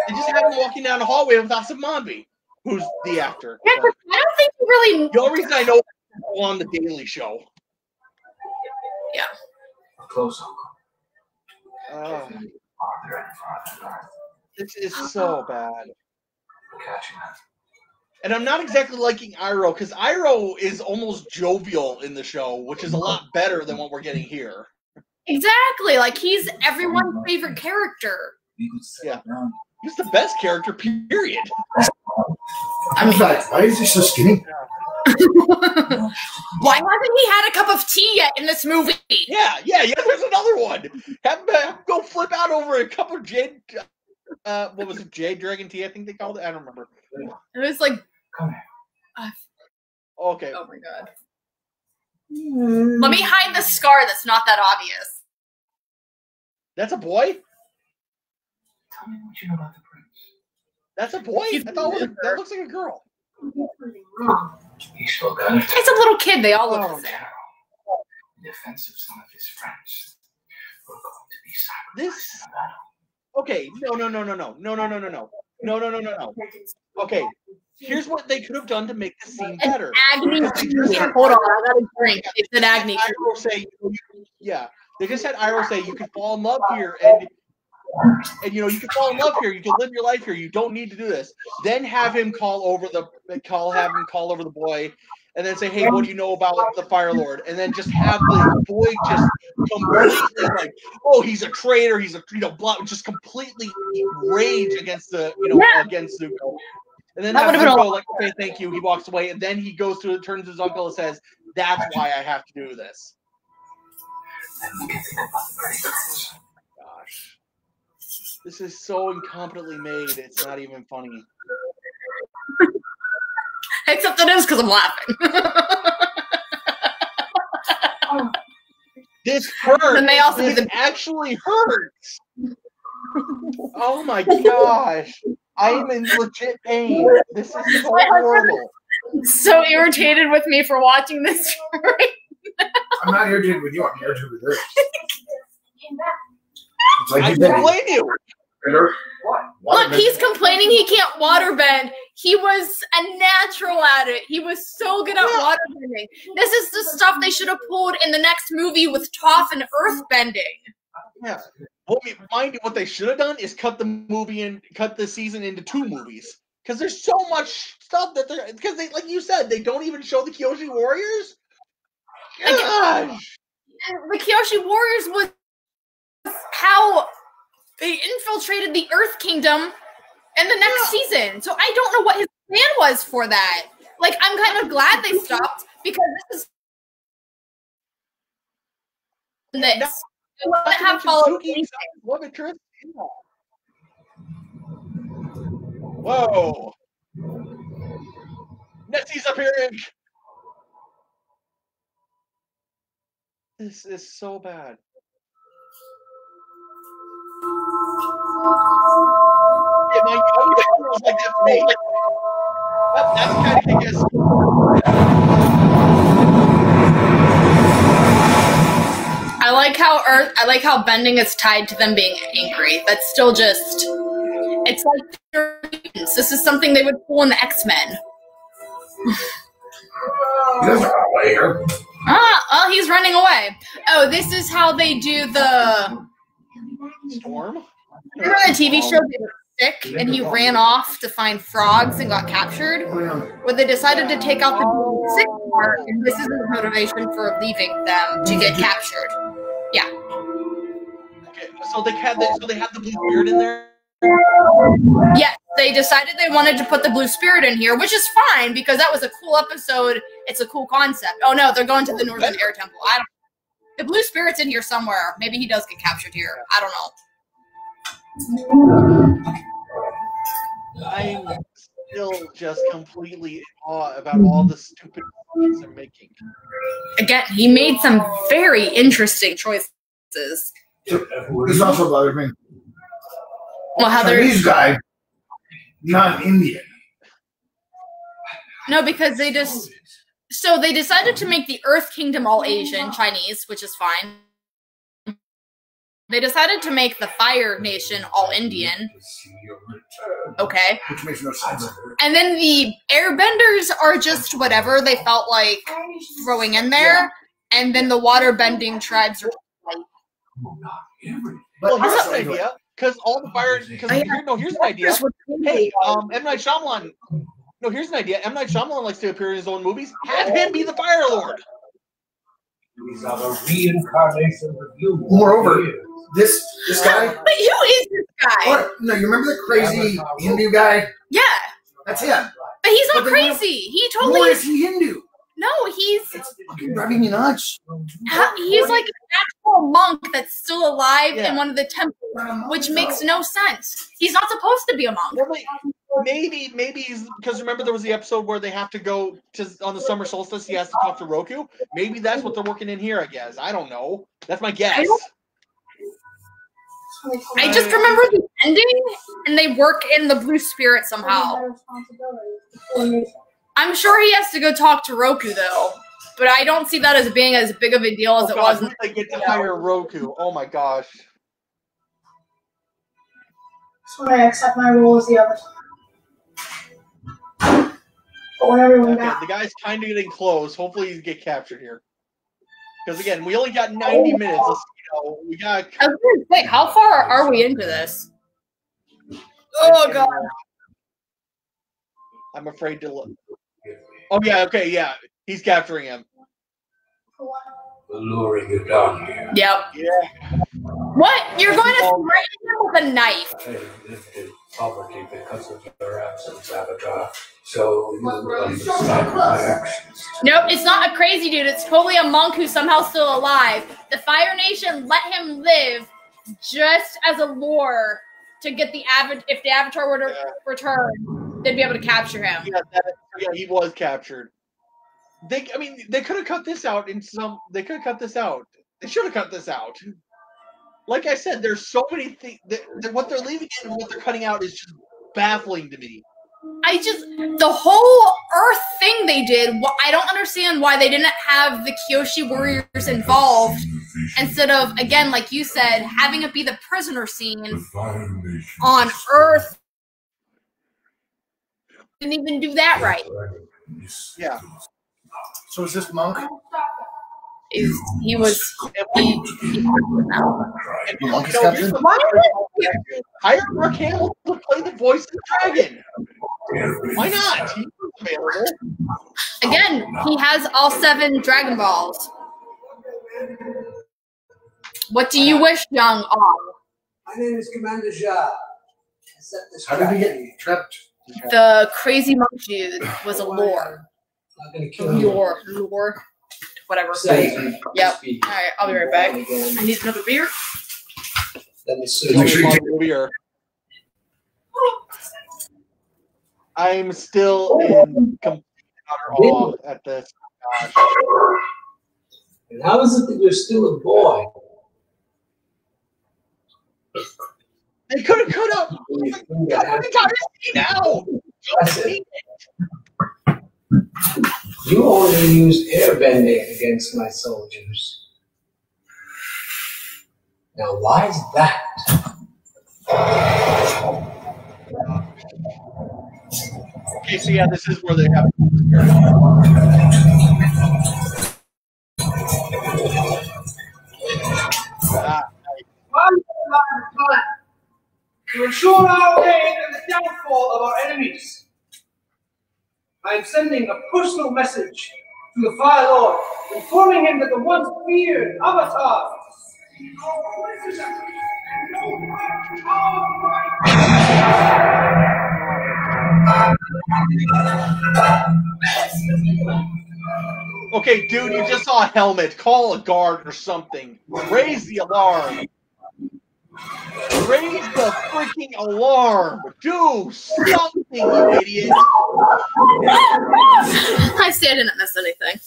They just have him walking down the hallway with Asamambi, who's the actor. Yeah, but I don't think he really. The only reason I know is on the Daily Show. Yeah. Close, Oh, farther and farther north. this is so bad. Catching that. And I'm not exactly liking Iroh, because Iroh is almost jovial in the show, which is a lot better than what we're getting here. Exactly. Like, he's everyone's favorite character. Yeah. He's the best character, period. I mean, why is he so skinny? Why hasn't he had a cup of tea yet in this movie? Yeah, there's another one. Have him go flip out over a cup of Jade, what was it, Jade Dragon Tea, I think they called it? I don't remember. It was like... Okay. Oh my god. Let me hide the scar that's not that obvious. That's a boy? Tell me what you know about the prince. That's a boy? I thought that looks like a girl. He spoke out of It's a little kid. They all look the same. In defense of some of his friends. We're going to be sacrificed in a battle. Okay, no. Okay, here's what they could have done to make this scene better. Agony. Hold on, I got a drink. It's an agony. They just had Iroh say you can fall in love here, and you can fall in love here. You can live your life here. You don't need to do this. Then have him call over the boy, and then say, "Hey, what do you know about the Fire Lord?" And then just have the boy just completely like, "Oh, he's a traitor. He's a just completely rage against against Zuko." And then have Zuko like, "Okay, thank you." He walks away, and then he goes to turns to his uncle and says, "That's why I have to do this." Gosh. This is so incompetently made, it's not even funny. Except it is because I'm laughing. This hurts. And they also this actually hurts. Oh my gosh. I am in legit pain. This is so horrible. So irritated with me for watching this. I'm not irritated with you. I'm irritated with this. It's like I don't blame you. Look, he's complaining he can't waterbend. He was a natural at it. He was so good at waterbending. This is the stuff they should have pulled in the next movie with Toph and earthbending. Yeah. Well, mind you, what they should have done is cut the season into 2 movies. Because there's so much stuff because they, like you said, they don't even show the Kyoshi Warriors. Gosh. The Kyoshi Warriors was how they infiltrated the Earth Kingdom in the next season. So I don't know what his plan was for that. Like, I'm kind of glad they stopped because this is this. It wouldn't have followed anything. Whoa. Nessie's appearing. This is so bad. Yeah, my was like that for me. That's kind of kick-ass. I like how bending is tied to them being angry. That's still just, it's like this is something they would pull in the X-Men. Oh, he's running away. Oh, this is how they do the Storm? Remember the TV show they were sick and he ran off to find frogs and got captured? Well, they decided to take out the sick part, and this is the motivation for leaving them to get captured. Yeah. Okay, so they had the blue spirit in there? Yes, they decided they wanted to put the blue spirit in here, which is fine because that was a cool episode. It's a cool concept. Oh no, they're going to the Northern Air Temple. I don't. The blue spirit's in here somewhere. Maybe he does get captured here. I don't know. I'm still just completely in awe about all the stupid things they're making. Again, he made some very interesting choices. This also bothers me. Well, how Chinese guy, not Indian. No, because they just... So they decided to make the Earth Kingdom all Asian, Chinese, which is fine. They decided to make the Fire Nation all Indian. Okay. Which makes no sense. And then the Airbenders are just whatever they felt like throwing in there. Yeah. And then the water-bending tribes are white. Well, here's an idea. Because all the fire... here's an idea. Hey, M. Night Shyamalan... No, here's an idea. M. Night Shyamalan likes to appear in his own movies. Have him be the Fire Lord. These are the reincarnation of you. Moreover, this guy... But who is this guy? What? No, you remember the crazy Hindu guy? Yeah. That's him. But he's not crazy. He totally... Why is he Hindu? No, he's... It's fucking driving me nuts. He's like an actual monk that's still alive in one of the temples, which makes no sense. He's not supposed to be a monk. Well, maybe he's... Because remember there was the episode where they have to go to... On the summer solstice, he has to talk to Roku? Maybe that's what they're working in here, I guess. I don't know. That's my guess. I just remember the ending, and they work in the blue spirit somehow. I'm sure he has to go talk to Roku, though. But I don't see that as being as big of a deal as it was. They get to hire Roku. Oh my gosh. So I accept my role as the other time. But when everyone got... The guy's kind of getting close. Hopefully he get captured here. Because again, we only got 90 minutes. We got... I was going to say, how far are we into this? Oh, God. I'm afraid to look. Oh, yeah, okay, yeah. He's capturing him. Luring you down here. Yep. Yeah. What? You're going to threaten him with a knife? They lifted poverty because of your absence, Avatar. So you understand my actions. Nope, it's not a crazy dude. It's totally a monk who's somehow still alive. The Fire Nation let him live just as a lure to get the if the Avatar were to return, they'd be able to capture him. Yeah, he was captured. They could have cut this out They could have cut this out. They should have cut this out. Like I said, there's so many things. What they're leaving in and what they're cutting out is just baffling to me. The whole Earth thing they did, I don't understand why they didn't have the Kyoshi warriors involved instead of, again, like you said, having it be the prisoner scene on Earth. Didn't even do that right. Yeah. So is this monk? He was. Hire Mark Hamill to play the voice of the dragon. Why not? He's available. Again, he has all 7 Dragon Balls. What do you wish, young Ong? My name is Commander Zha. How did we get trapped? The crazy monk dude was a lore. Lore. Whatever. Yep. Alright, I'll be right back. I need another beer. Beer. I'm still in complete utter awe at this. Gosh. And how is it that you're still a boy? They could have cut the entire scene out. You only used airbending against my soldiers. Now, why is that? Okay, so yeah, this is where they have. To ensure our gain and the downfall of our enemies, I am sending a personal message to the Fire Lord, informing him that the once feared Avatar. Okay, dude, you just saw a helmet. Call a guard or something. Raise the alarm. Raise the freaking alarm. Do something, you idiot. I say I didn't miss anything.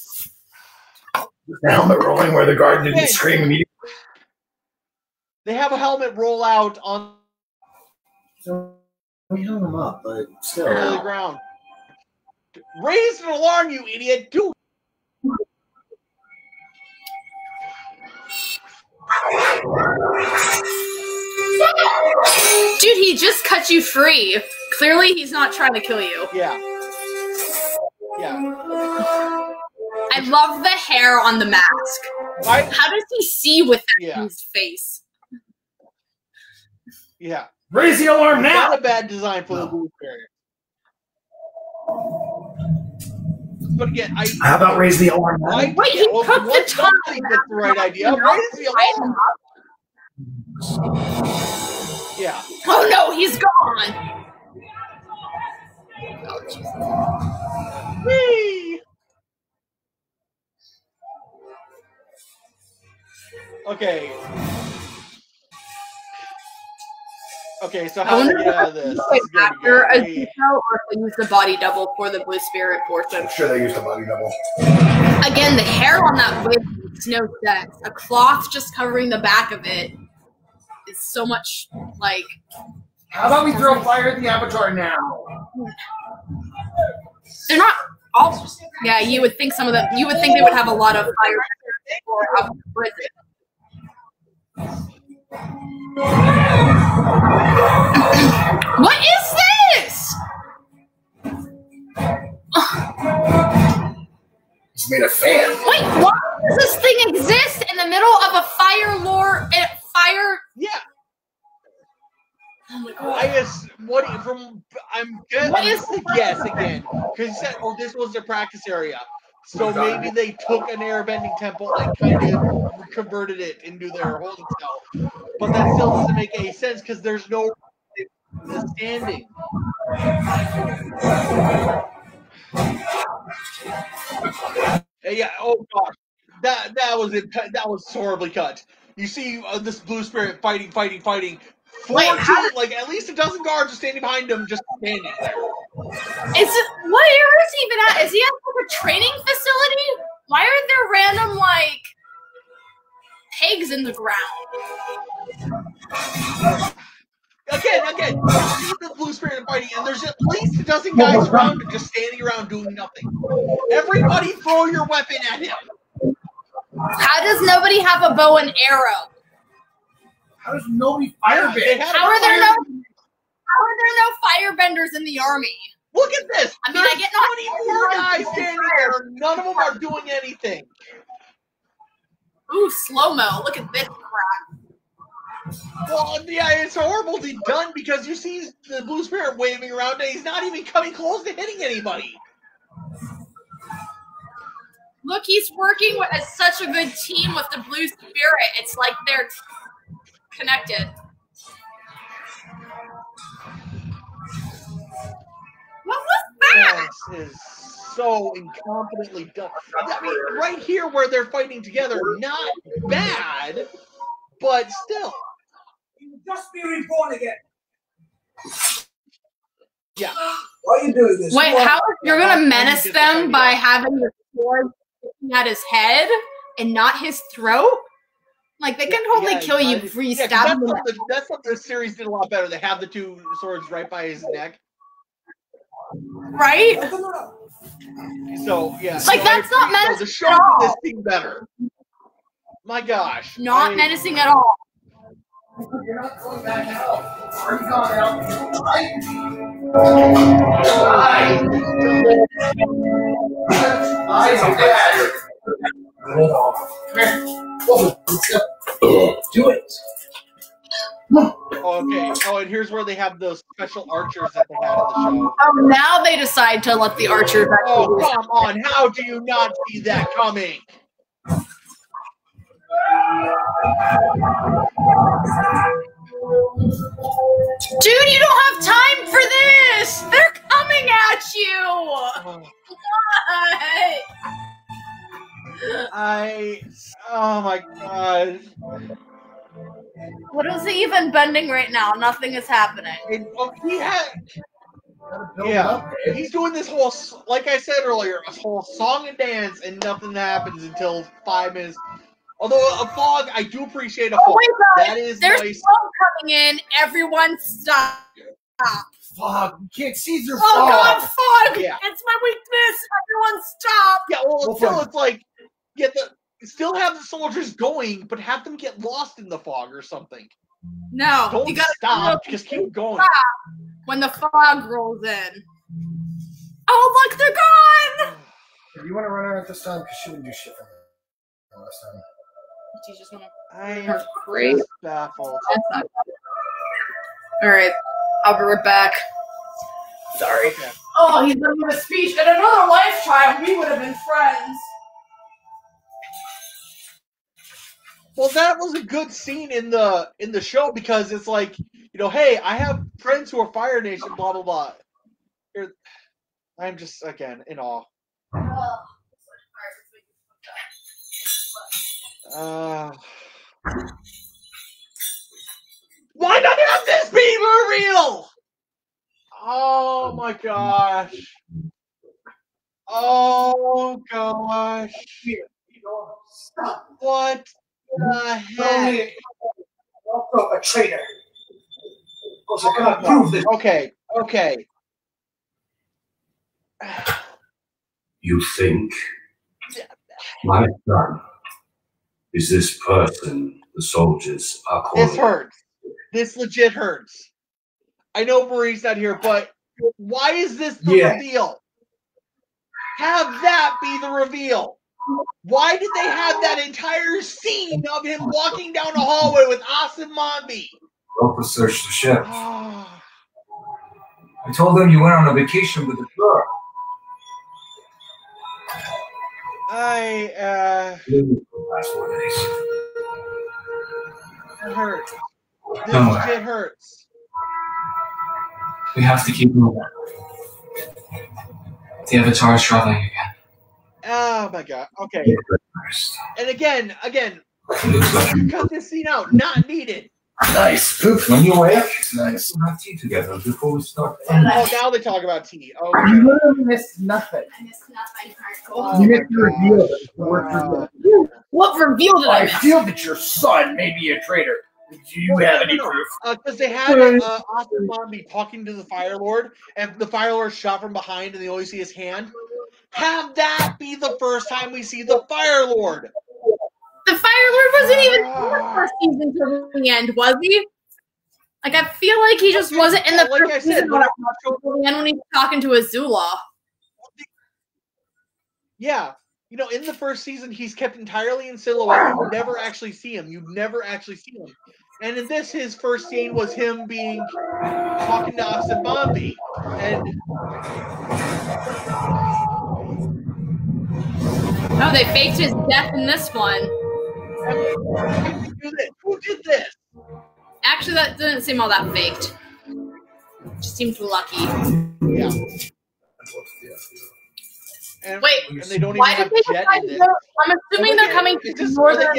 The helmet rolling where the guard didn't scream immediately. They have a helmet roll out on We hung them up, but still. the ground. Raise an alarm, you idiot. Do. Dude, he just cut you free. Clearly, he's not trying to kill you. Yeah. Yeah. I love the hair on the mask. Right? How does he see with that Yeah. in his face? Yeah. Raise the alarm now! Not a bad design for the blue barrier. But again, How about raise the alarm now? Wait, he took the time. That's the right idea. Raise the alarm. Yeah. Oh no, he's gone. Oh, Jesus. Whee! Okay. Okay, so how do we get out of this? This is gonna be After a great. detail, or if they use the body double for the blue spirit portion. I'm sure they used a body double. Again, the hair on that wig makes no sense. A cloth just covering the back of it is so much like. How about we throw fire at the Avatar now? They're not all. Yeah, you would think some of them. You would think they would have a lot of fire for a prison. What is this? It's made a fan. Wait, why does this thing exist in the middle of a fire lore? Fire? Yeah. Oh my god. I guess I'm gonna guess again because he said, "Oh, this was their practice area." So maybe they took an airbending temple and kind of converted it into their holding cell. But that still doesn't make any sense because there's no standing. Yeah. Oh gosh, that was it. That was horribly cut. You see this blue spirit fighting. Like at least a dozen guards are standing behind him, just standing there. What era is he even at? Is he at like a training facility? Why are there random like pegs in the ground? Again, you see the blue spirit fighting, and there's at least a dozen guys around him, just standing around doing nothing. Everybody, throw your weapon at him. How does nobody have a bow and arrow? How does nobody firebend? How are there no firebenders in the army? Look at this. I mean, I get not 24 guys standing there. None of them are doing anything. Ooh, slow-mo. Look at this crap. Well, yeah, it's horribly done because you see the blue spirit waving around and he's not even coming close to hitting anybody. Look, he's working with such a good team with the blue spirit. It's like they're connected. What was that? This is so incompetently done. I mean, right here where they're fighting together, not bad, but still. You will just be reborn again. Yeah. Why are you doing this? Wait, how you're gonna menace them by having the sword sticking at his head and not his throat? Like, they can totally kill you before you stab him. That's something the series did a lot better. They have the two swords right by his neck. Right? So, yeah. Like, that's not menacing the show at all. This thing better. My gosh. Not menacing at all. You're not going back out. Are you going out? Eyes on that. Do it. Okay. Oh, and here's where they have those special archers that they had in the show. Oh, now they decide to let the archers. Oh, come on. How do you not see that coming? Dude, you don't have time for this! They're coming at you! Oh my god. What is he even bending right now? Nothing is happening. He's doing this whole, like I said earlier, a whole song and dance, and nothing happens until 5 minutes. Although a fog, I do appreciate a fog. Oh my god, that is there's nice. fog coming in. Everyone stop. Fog. You can't see through fog. fog. God, fog. Yeah. It's my weakness. Everyone stop. Yeah, well, still, it's like, still have the soldiers going, but have them get lost in the fog or something. No. Don't you gotta stop. Just keep going. Stop when the fog rolls in. Oh, look, they're gone. You want to run her at this time? Because she didn't do shit for me last time. She's just gonna. I'm great. Baffled. All right, I'll be right back. Sorry. Okay. Oh, he's giving a speech. In another lifetime, we would have been friends. Well, that was a good scene in the show because it's like, hey, I have friends who are Fire Nation, blah blah blah. I'm just again in awe. Why not have this be real? Oh my gosh. Oh gosh. What the heck? Also a traitor. Also, I cannot prove this. Okay. You think my son is this person the soldiers are calling? This hurts. This legit hurts. I know Marie's not here, but why is this the reveal? Have that be the reveal. Why did they have that entire scene of him walking down a hallway with Asim Mambi? Go search the ship. I told them you went on a vacation with the girl. Last 4 days. It hurts. This shit hurts. We have to keep moving. The Avatar is traveling again. Oh my god. Okay. And again, you cut this scene out. Not needed. Nice. When you wake, nice. We'll have tea together before we start. Oh, now they talk about tea. Okay. You literally missed nothing. I missed nothing. Oh, You missed the reveal. What reveal did I I miss? feel that your son may be a traitor. Do you have any proof? Because they had Asim Mambi talking to the Fire Lord, and the Fire Lord shot from behind, and they only see his hand. Have that be the first time we see the Fire Lord. The Fire Lord wasn't even in the first season till the end, was he? Like, I feel like he just wasn't in the first season when he's talking to Azula. Yeah. In the first season, he's kept entirely in silhouette. You never actually see him. And in this, his first scene was him talking to Asim Mambi. And no, they faked his death in this one. Who did this? Actually, that didn't seem all that faked. Just seemed lucky. Yeah. And, Wait, and they don't even why have did they Jet decide in to it. go? I'm assuming they're coming to the northern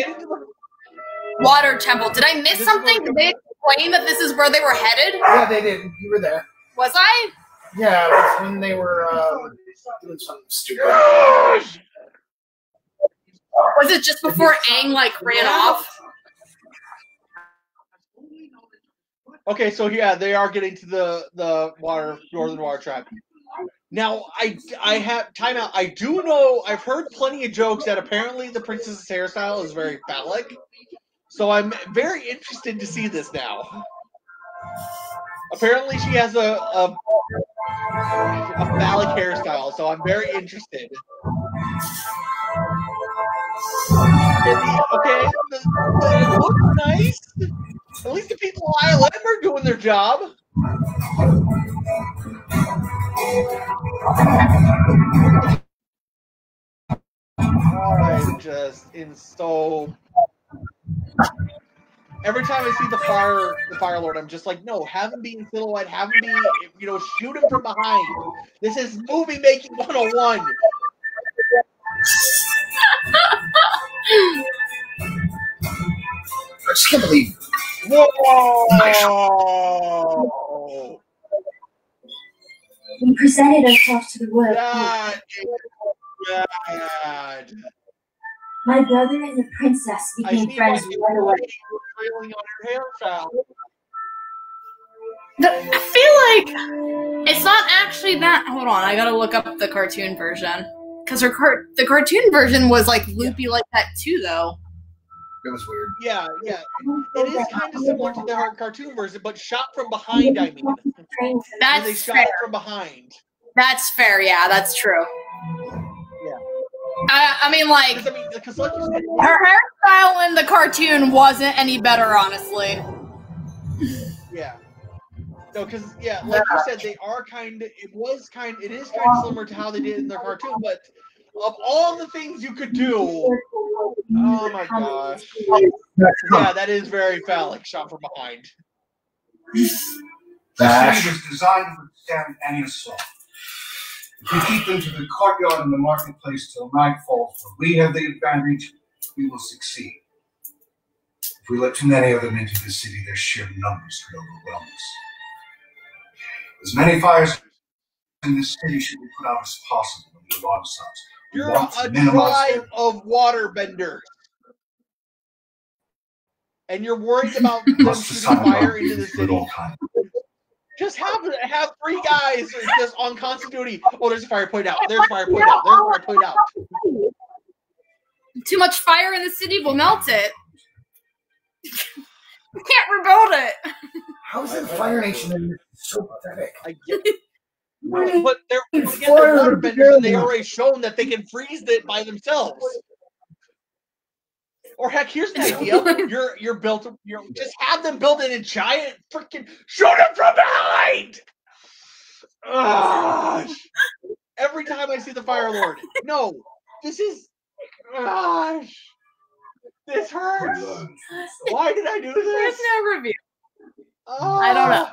water temple. Did I miss something? Did they explain that this is where they were headed? Yeah, they did. You were there. Was I? Yeah, it was when they were doing something stupid. Was it just before Aang like ran off? Okay, so yeah, they are getting to the northern water tribe. Now, I have timeout. I do know I've heard plenty of jokes that apparently the princess's hairstyle is very phallic. So I'm very interested to see this now. Apparently, she has a phallic hairstyle, so I'm very interested. Okay, it looks nice. At least the people of ILM are doing their job. I'm just in so. Every time I see the Fire Lord, I'm just like, no, have him be in silhouette, have him be, shoot him from behind. This is movie making 101. I just can't believe. Whoa! We presented ourselves to the royal That is bad. My brother and the princess became friends right away. I feel like it's not actually that. Hold on, I gotta look up the cartoon version because the cartoon version was like loopy like that too, though. It was weird. Yeah. It is kind of similar to the cartoon version, but shot from behind. I mean, that's they shot fair. from behind. That's fair. Yeah, that's true. Yeah. I mean, like, because like you said, her hairstyle in the cartoon wasn't any better, honestly. Yeah. No, because like you said, they are it is kind of similar to how they did in their cartoon, but of all the things you could do, oh my gosh, yeah, that is very phallic, shot from behind. The city was designed to withstand any assault. If we keep them to the courtyard and the marketplace till night falls, when we have the advantage, we will succeed. If we let too many of them into the city, their sheer numbers could overwhelm us. As many fires in this city should be put out as possible when the alarm sounds. You're a tribe of waterbenders. And you're worried about them shooting fire into the city. Just have 3 guys just on constant duty. Oh, there's a fire put out. There's a fire put out. There's a fire put out. Too much fire in the city will melt it. You can't rebuild it. How is it Fire Nation so pathetic? I get it. But they're waterbenders, and they already shown that they can freeze it by themselves. Or heck, here's an idea: you're just have them build in a giant freaking shoot them from behind. Gosh. Every time I see the Fire Lord, no, this is gosh, this hurts. Why did I do this? There's no review. Oh. I don't know.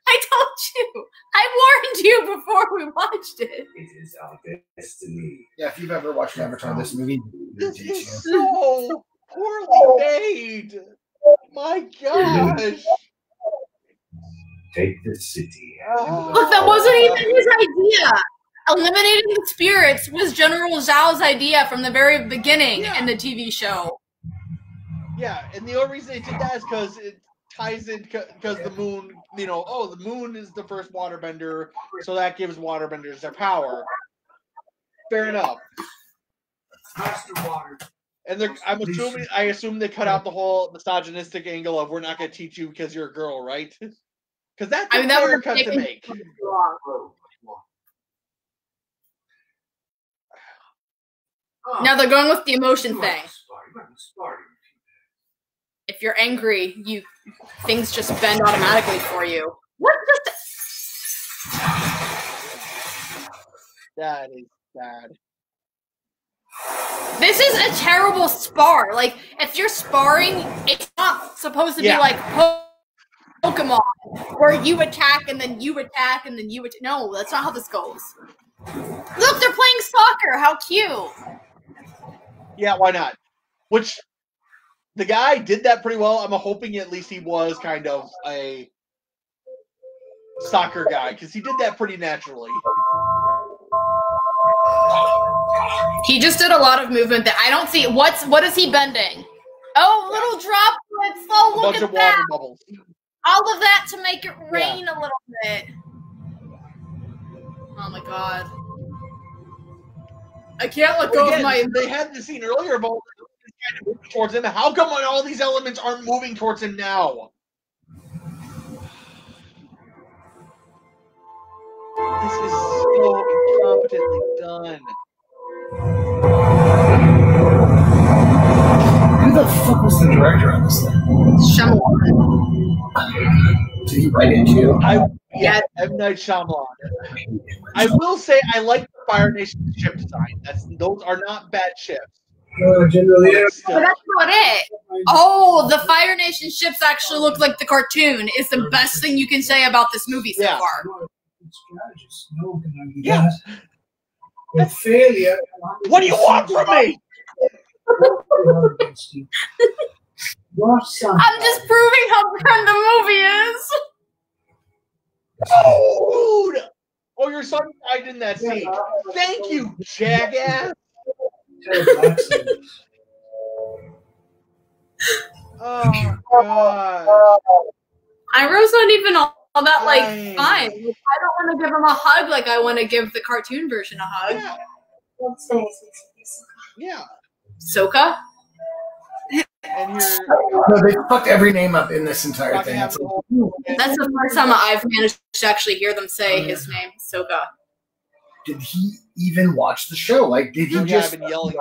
I told you. I warned you before we watched it. It is our destiny. Yeah, if you've ever watched Avatar, this movie, This is so poorly made. My gosh. Take the city. Look, that wasn't even his idea. Eliminating the spirits was General Zhao's idea from the very beginning in the TV show. Yeah, and the only reason they did that is because it ties in because the moon, the moon is the first waterbender, so that gives waterbenders their power. Fair enough. Master Water. And I assume they cut out the whole misogynistic angle of we're not going to teach you because you're a girl, right? Because that's a fair cut to make. Now they're going with the emotion thing. If you're angry, things just bend automatically for you. What just? That is bad. This is a terrible spar. Like, if you're sparring, it's not supposed to be like Pokemon, where you attack and then you attack and then you attack. No, that's not how this goes. Look, they're playing soccer. How cute. Yeah, why not? Which the guy did that pretty well. I'm hoping at least he was kind of a soccer guy because he did that pretty naturally. He just did a lot of movement that I don't see. What is he bending? Oh, little droplets. Oh, look at that. Water bubbles. All of that to make it rain a little bit. Oh my god. I can't let go of my... They had the scene earlier about kind of moving towards him. How come all these elements aren't moving towards him now? This is so incompetently done. Who the fuck was the director on this thing? Shyamalan. Did he write it too? Yeah, M. Night Shyamalan. I will say I like the Fire Nation ship design. Those are not bad ships. Generally, but that's not it. Oh, the Fire Nation ships actually look like the cartoon. Is the best thing you can say about this movie so far. Yeah. With failure. What do you want from me? I'm just proving how good the movie is. Oh, dude. Oh, your son died in that scene. Thank you, jackass. Oh, God. Iroh's not even all that, like, fine. I don't want to give him a hug like I want to give the cartoon version a hug. Yeah. Sokka? And No, they fucked every name up in this entire thing. That's the first time I've managed to actually hear them say his name, Sokka. Did he even watch the show? Like, did he just... been yelling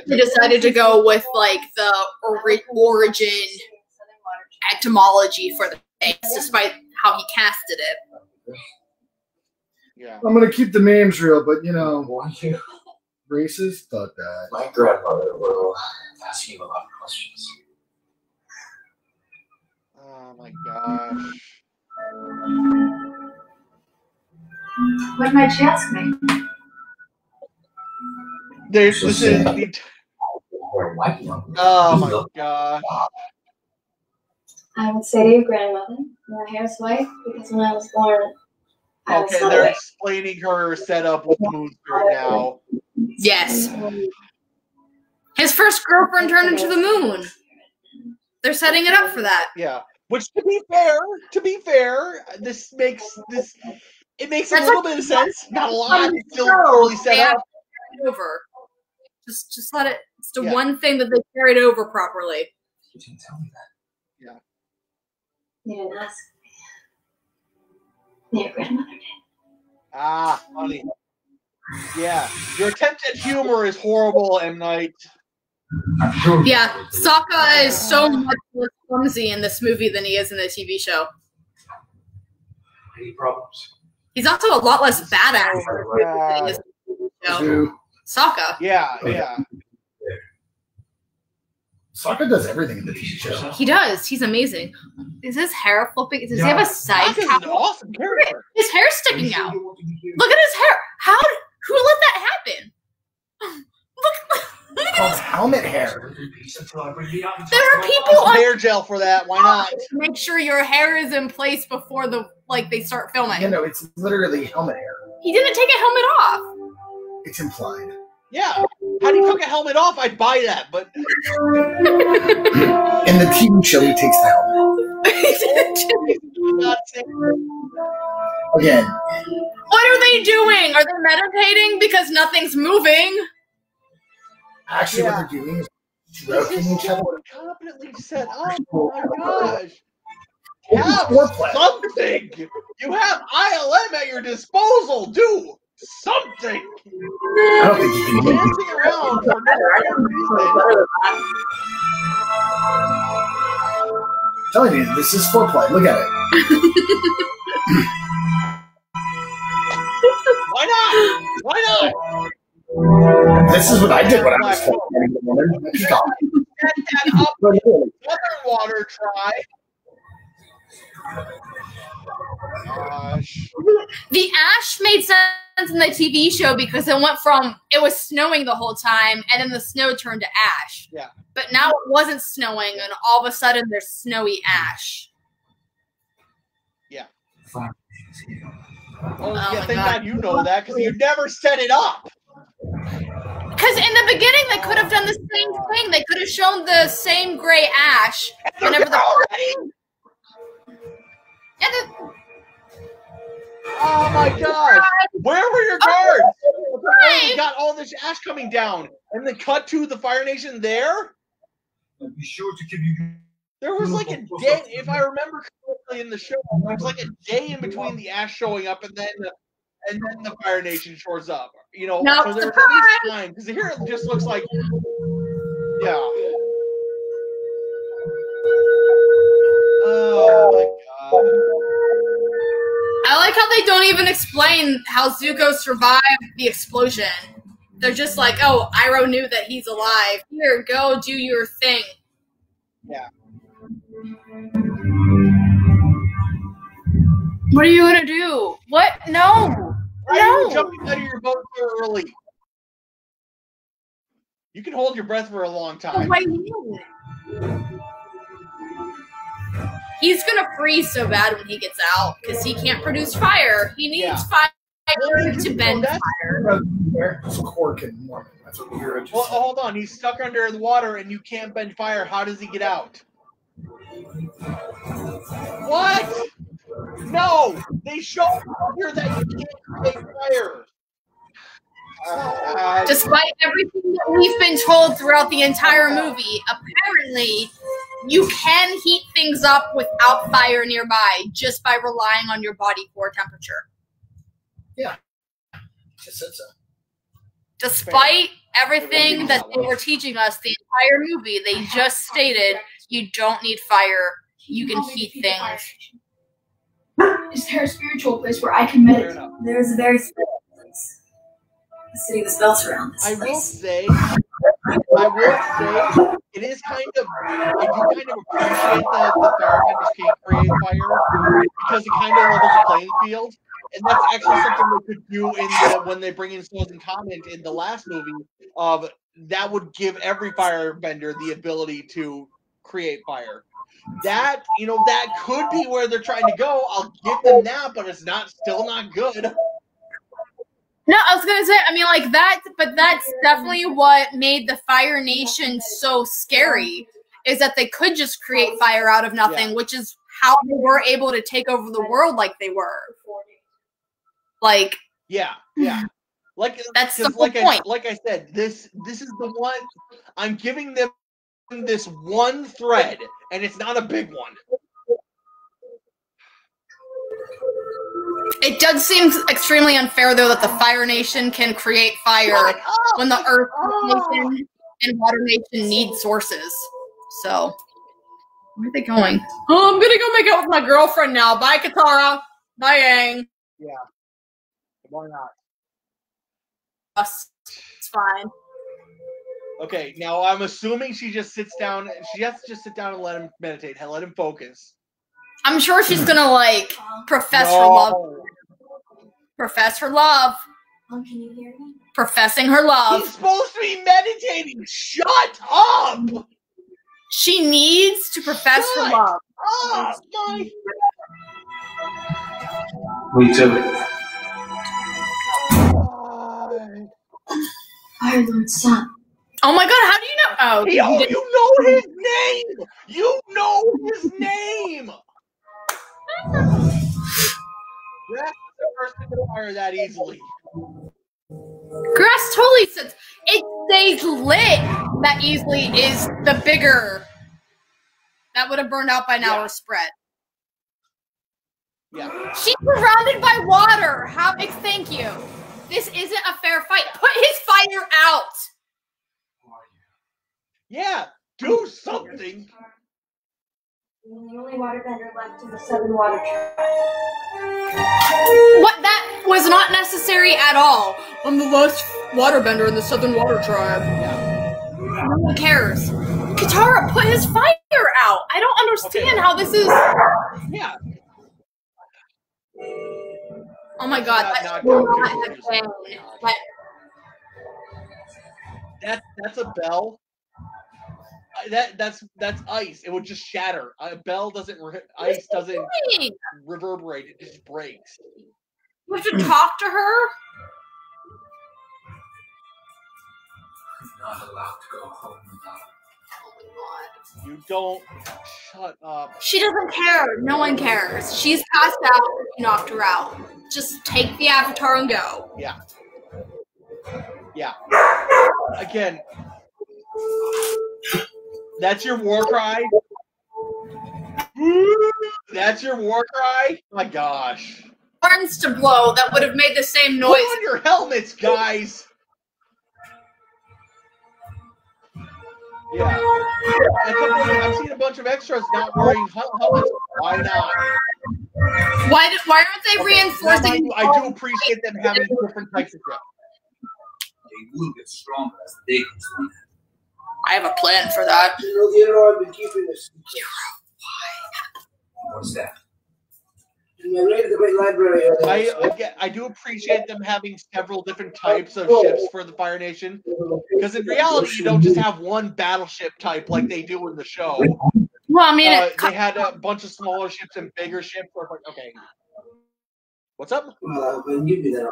They decided to go with, like, the origin etymology for the face, despite how he casted it. Yeah. I'm going to keep the names real, but, you know, racist? Fuck that. My grandmother will ask you a lot of questions. Oh, my gosh. What might she ask me? This is the... Oh, my gosh. I would say to your grandmother, my hair's white because when I was born, I was Okay, they're explaining her setup with the moon spirit now. Yes. His first girlfriend turned into the moon. They're setting it up for that. Yeah. Which, to be fair, this makes a little bit of sense. Not a lot. It's still poorly set up. Over. Just let it. It's the one thing that they carried over properly. You didn't tell me that. Yeah. You didn't ask me. Your grandmother did. Ah, funny. Yeah. Your attempt at humor is horrible, M. Night. Yeah, Sokka is so much more clumsy in this movie than he is in the TV show. Any problems? He's also a lot less badass than he is in the TV show. Sokka. Yeah. Sokka does everything in the TV show. He does. He's amazing. Is his hair flipping? Does he have a side cap? An awesome character. His hair's sticking out. Look at his hair. Who let that happen? Look called helmet hair. There are people on hair gel for that. Why not? Make sure your hair is in place before they start filming. You know, it's literally helmet hair. He didn't take a helmet off. It's implied. Yeah. Had he took a helmet off, I'd buy that. But in the TV show, he takes the helmet. Again. What are they doing? Are they meditating because nothing's moving? Actually, what they're doing is stroking each other. Competently set up. Oh my gosh. Have something. You have ILM at your disposal. Do something. I don't think you can dancing around for no reason. I'm telling you, this is foreplay. Look at it. Why not? Why not? This is what I did when I was 14. Get that up. Southern water try. Gosh. The ash made sense in the TV show because it went from it was snowing the whole time and then the snow turned to ash. Yeah. But now it wasn't snowing and all of a sudden there's snowy ash. Yeah. Oh, yeah, thank God you know that because you never set it up. Because in the beginning they could have done the same thing. They could have shown the same gray ash whenever the Oh my God! Where were your guards? They got all this ash coming down, and then cut to the Fire Nation there. Be sure to give you. There was like a day, if I remember correctly, in the show. There was like a day in between the ash showing up and then the Fire Nation shows up. You know, no, so there's at least time because here it just looks like, yeah. Oh my God. I like how they don't even explain how Zuko survived the explosion. They're just like, oh, Iroh knew that he's alive. Here, go do your thing. Yeah. What are you gonna do? What? No. Why are you jumping out of your boat so early? You can hold your breath for a long time. He's gonna freeze so bad when he gets out because he can't produce fire. He needs fire to bend fire. Cork and Mormon. That's what we hear. Well, hold on. He's stuck under the water and you can't bend fire. How does he get out? What? No! They show here that you can't create fire. Despite everything that we've been told throughout the entire movie, apparently you can heat things up without fire nearby just by relying on your body core temperature. Yeah. Just said so. Despite everything that they were teaching us the entire movie, they just stated you don't need fire. You can heat things. Is there a spiritual place where I can meditate? There is a very spiritual place. The city was built around this I place. will say, it is kind of, I do kind of appreciate that the firebenders can't create fire because it kind of levels the playing field. And that's actually something they could do when they bring in Snows and Comment in the last movie. That would give every firebender the ability to create fire. That, you know, that could be where they're trying to go. I'll give them that, but it's still not good. No, I was gonna say, I mean, like that, but that's definitely what made the Fire Nation so scary, is that they could just create fire out of nothing, which is how they were able to take over the world like they were. Like, yeah. Like that's the whole point. Like I said, this is the one I'm giving them this one thread, and it's not a big one. It does seem extremely unfair, though, that the Fire Nation can create fire when the Earth Nation and Water Nation need sources. So, where are they going? Oh, I'm gonna go make out with my girlfriend now. Bye, Katara. Bye, Aang. Yeah. Why not? It's fine. Okay, now I'm assuming she just sits down. She has to just sit down and let him meditate. Let him focus. I'm sure she's gonna, like, profess her love. Profess her love. Can you hear me? Professing her love. He's supposed to be meditating. Shut up! She needs to profess her love. Oh, my. Me too. Fire Lord, stop. Oh my God, how do you know? Oh, you know his name! You know his name! That's the person to fire that easily. Grass totally says it stays lit that easily is the bigger. That would have burned out by now or spread. Yeah. She's surrounded by water. How? Thank you. This isn't a fair fight. Put his fire out. Yeah, do something. You're the only waterbender left in the Southern Water Tribe. What? That was not necessary at all. I'm the last waterbender in the Southern Water Tribe. No one cares. Katara, put his fire out. I don't understand how this is. Yeah. Oh my god, that's a bell. That's ice. It would just shatter. A bell doesn't. Ice doesn't reverberate. It just breaks. You have to talk to her. I'm not allowed to go home without. You don't. Shut up. She doesn't care. No one cares. She's passed out. You knocked her out. Just take the avatar and go. Yeah. Yeah. Again. That's your war cry? That's your war cry? My gosh. Horns to blow that would have made the same noise. Put on your helmets, guys! Yeah. I've seen a bunch of extras not wearing helmets. Why not? Why aren't they reinforcing? I do appreciate them having different types of ships. They will get stronger as the day goes on. I have a plan for that. You know, I've been keeping this. What's that? In my great library. I do appreciate them having several different types of ships for the Fire Nation. Because in reality, you don't just have one battleship type like they do in the show. Well, I mean, they had a bunch of smaller ships and bigger ships. Okay. What's up? Give me that.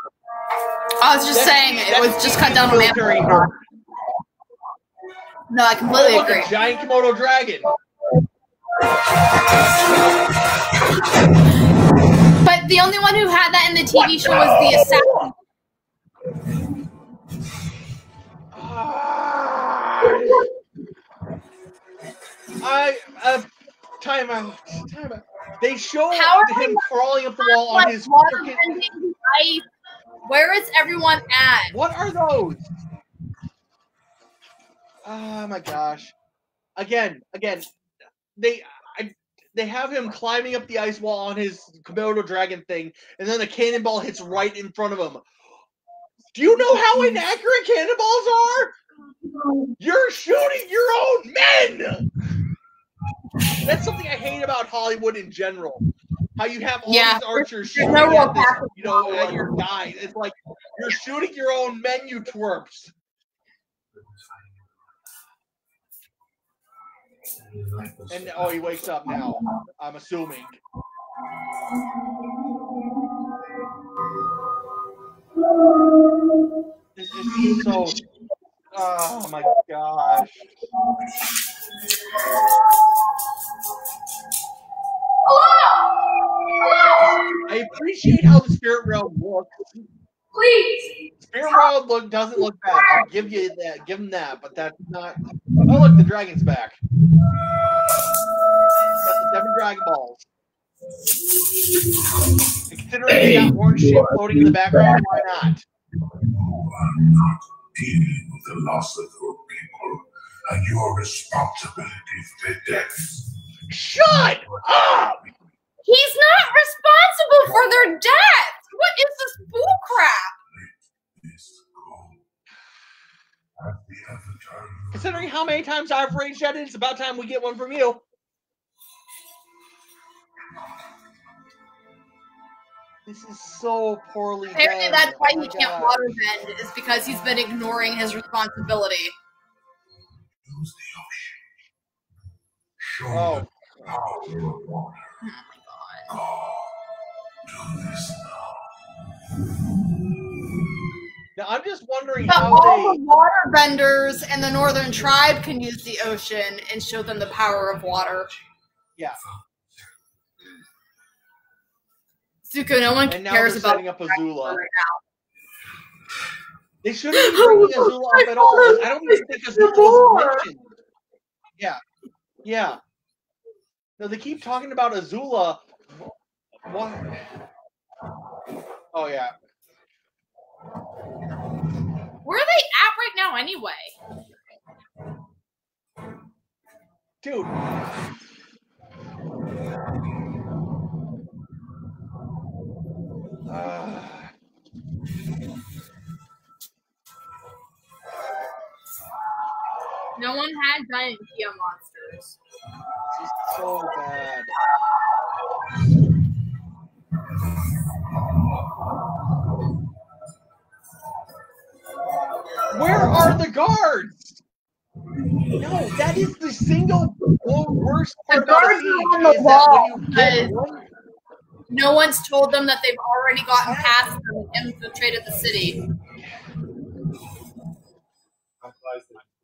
I was just saying, it was just cut down on military. No, I completely agree. A giant Komodo dragon. But the only one who had that in the TV show was the assassin. Time out. They show him crawling up the wall on his freaking ice. Where is everyone at? What are those? Oh my gosh! Again, they have him climbing up the ice wall on his Komodo dragon thing, and then a cannonball hits right in front of him. Do you know how inaccurate cannonballs are? You're shooting your own men! That's something I hate about Hollywood in general. How you have all these archers shooting at this, at your guys. It's like, you're shooting your own men, you twerps. And he wakes up now, I'm assuming. This is so... Oh my gosh. I appreciate how the Spirit Realm looks. Please. Spirit Realm doesn't look bad. I'll give you that. Give him that, but that's not. Oh look, the dragon's back. Got the 7 Dragon Balls. And considering they got orange shit floating in the background, why not? You are not dealing with the loss of your people and your responsibility for their deaths. Shut up! He's not responsible for their deaths! What is this bullcrap? Considering how many times I've rage at it, it's about time we get one from you. This is so poorly Apparently done. that's why he can't waterbend, is because he's been ignoring his responsibility. Use the ocean. Show Oh. the power of water. Oh my god. Do this now. Now I'm just wondering but how all the waterbenders and the Northern Tribe can use the ocean and show them the power of water. Yeah. Zuko, no one cares about setting up Azula right now. They shouldn't be bringing Azula up at all. I don't even think Azula was mentioned. Yeah. Yeah. No, they keep talking about Azula. What? Oh, yeah. Where are they at right now anyway? Dude. No one had giant Kia monsters. This is so bad. Where are the guards? No, that is the single worst part about a siege is that when you get one. No one's told them that they've already gotten past them and infiltrated the city.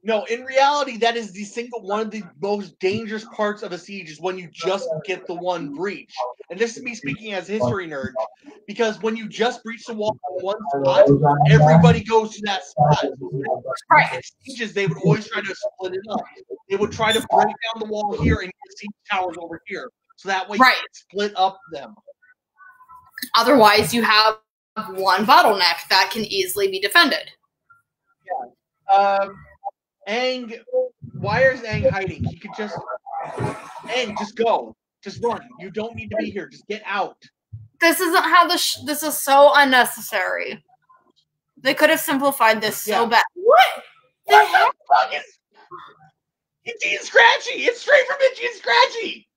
No, in reality, that is the single one of the most dangerous parts of a siege is when you just get the one breach. And this is me speaking as a history nerd, because when you just breach the wall on one spot, everybody goes to that spot. Right. Sieges, they would always try to split it up. They would try to break down the wall here and get siege towers over here, so that way you can split up them. Otherwise, you have one bottleneck that can easily be defended. Yeah. Aang, why is Aang hiding? He could just... Aang, just go. Just run. You don't need to be here. Just get out. This isn't how this is so unnecessary. They could have simplified this so bad. What? What the fuck is... Itchy and Scratchy! It's straight from Itchy and Scratchy!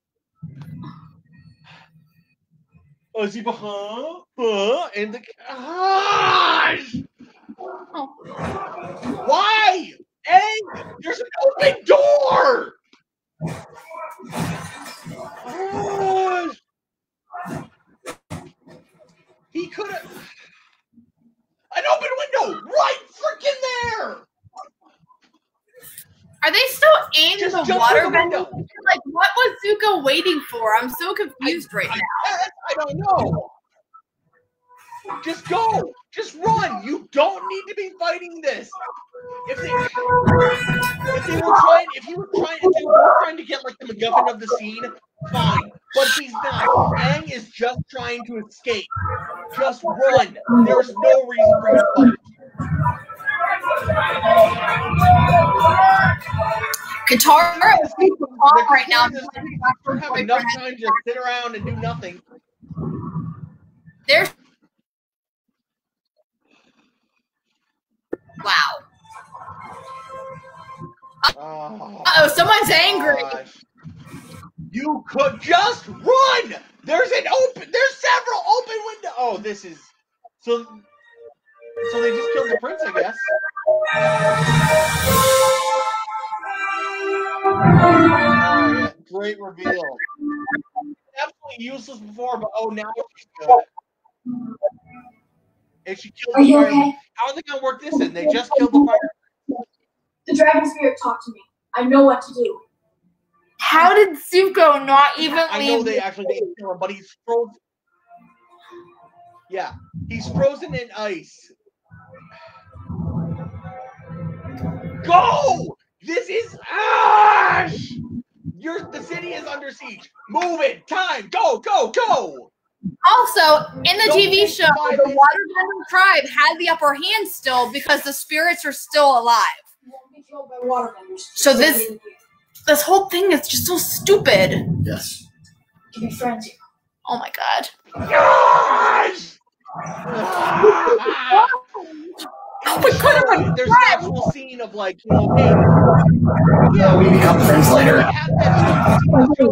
Oh, is he behind? And the... Gosh! Why? Hey, there's an open door! He could have... An open window! Right freaking there! Are they still in the waterbender? Like, what was Zuko waiting for? I'm so confused right now. I don't know. Just go. Just run. You don't need to be fighting this. If they were trying to get like the MacGuffin of the scene, fine. But he's not. Aang is just trying to escape. Just run. There's no reason for you to fight. Katara is right now. Don't have enough time to sit around and do nothing. There's wow. Uh-oh, someone's angry. You could just run! There's several open windows. Oh, this is so they just killed the prince, I guess. Yeah, great reveal. Absolutely useless before, but oh, now she's good. And she killed the fire. Okay? How are they gonna work this in? They just killed the fire. The dragon spirit talked to me. I know what to do. How did Zuko not even leave? I know they actually didn't kill him, but he's frozen. Yeah, he's frozen in ice. Go! This is Ash! The city is under siege. Move it! Time! Go! Go! Go! Also, in the TV show, the Waterbender tribe had the upper hand still because the spirits are still alive. So this whole thing is just so stupid. Yes. To be friends here. Oh my god. Gosh! Oh my god! There's an actual scene of like, you know, hey, yeah, we become friends later. We have that show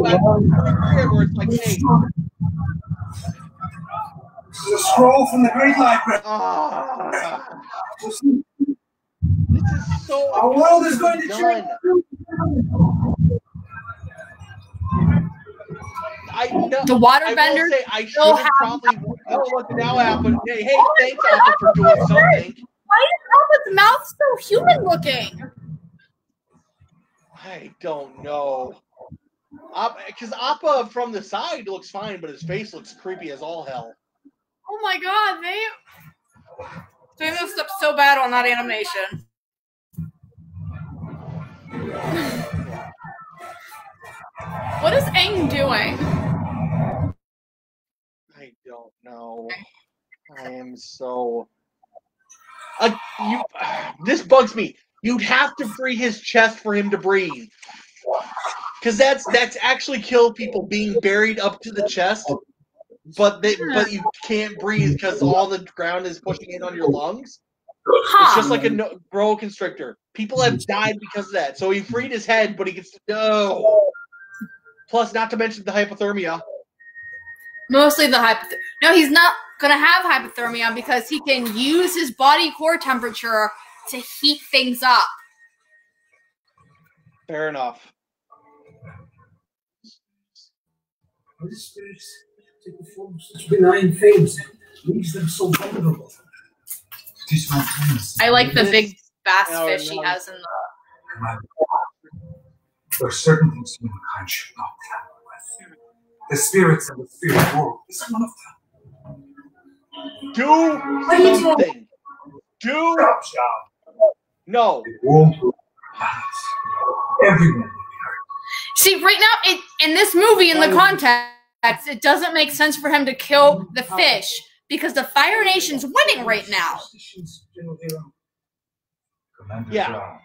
where it's like, hey. This is a scroll from the Great Library. This is so. Our world is going to change. The waterbender. I should have probably. Oh, what now happened? Hey, thanks, Alpha, for doing something. Why is Alpha's mouth so human looking? I don't know. Because Appa from the side looks fine, but his face looks creepy as all hell. Oh my god, they messed up so bad on that animation. What is Aang doing? I don't know. I am so... this bugs me. You'd have to free his chest for him to breathe. Because that's actually killed people being buried up to the chest. But you can't breathe because all the ground is pushing in on your lungs. It's just like a boa constrictor. People have died because of that. So he freed his head, but he gets no. Plus, not to mention the hypothermia. Mostly the hypothermia. No, he's not going to have hypothermia because he can use his body core temperature to heat things up. Fair enough. Why do spirits take the form of such benign things and leaves them so vulnerable? Teach my friends. I like the big bass fish he has in the... There are certain things humankind should not tamper with. The spirits of the spirit world is one of them. Do something. Do. No. It won't last. Everyone will be hurt. See, right now, in this movie, in the context, it doesn't make sense for him to kill the fish because the Fire Nation's winning right now. Yeah.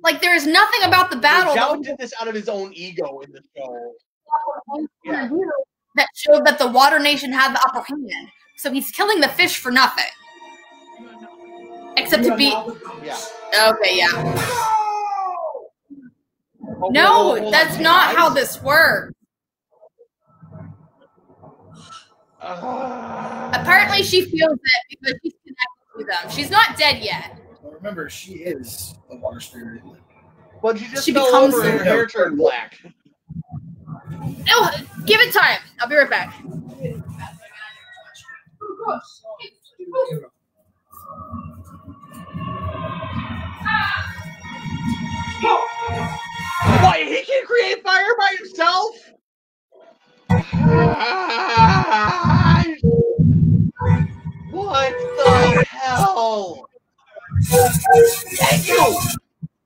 Like, there is nothing about the battle Zhao did this out of his own ego in the show. Yeah. That showed that the Water Nation had the upper hand. So he's killing the fish for nothing. Except to be... Yeah. Okay, yeah. No, that's not how this works. Apparently she feels it because she's connected to them. She's not dead yet. Well, remember, she is a water spirit. But she fell over and her hair turned black. No, give it time. I'll be right back. Why, he can create fire by himself? What the hell? Thank you!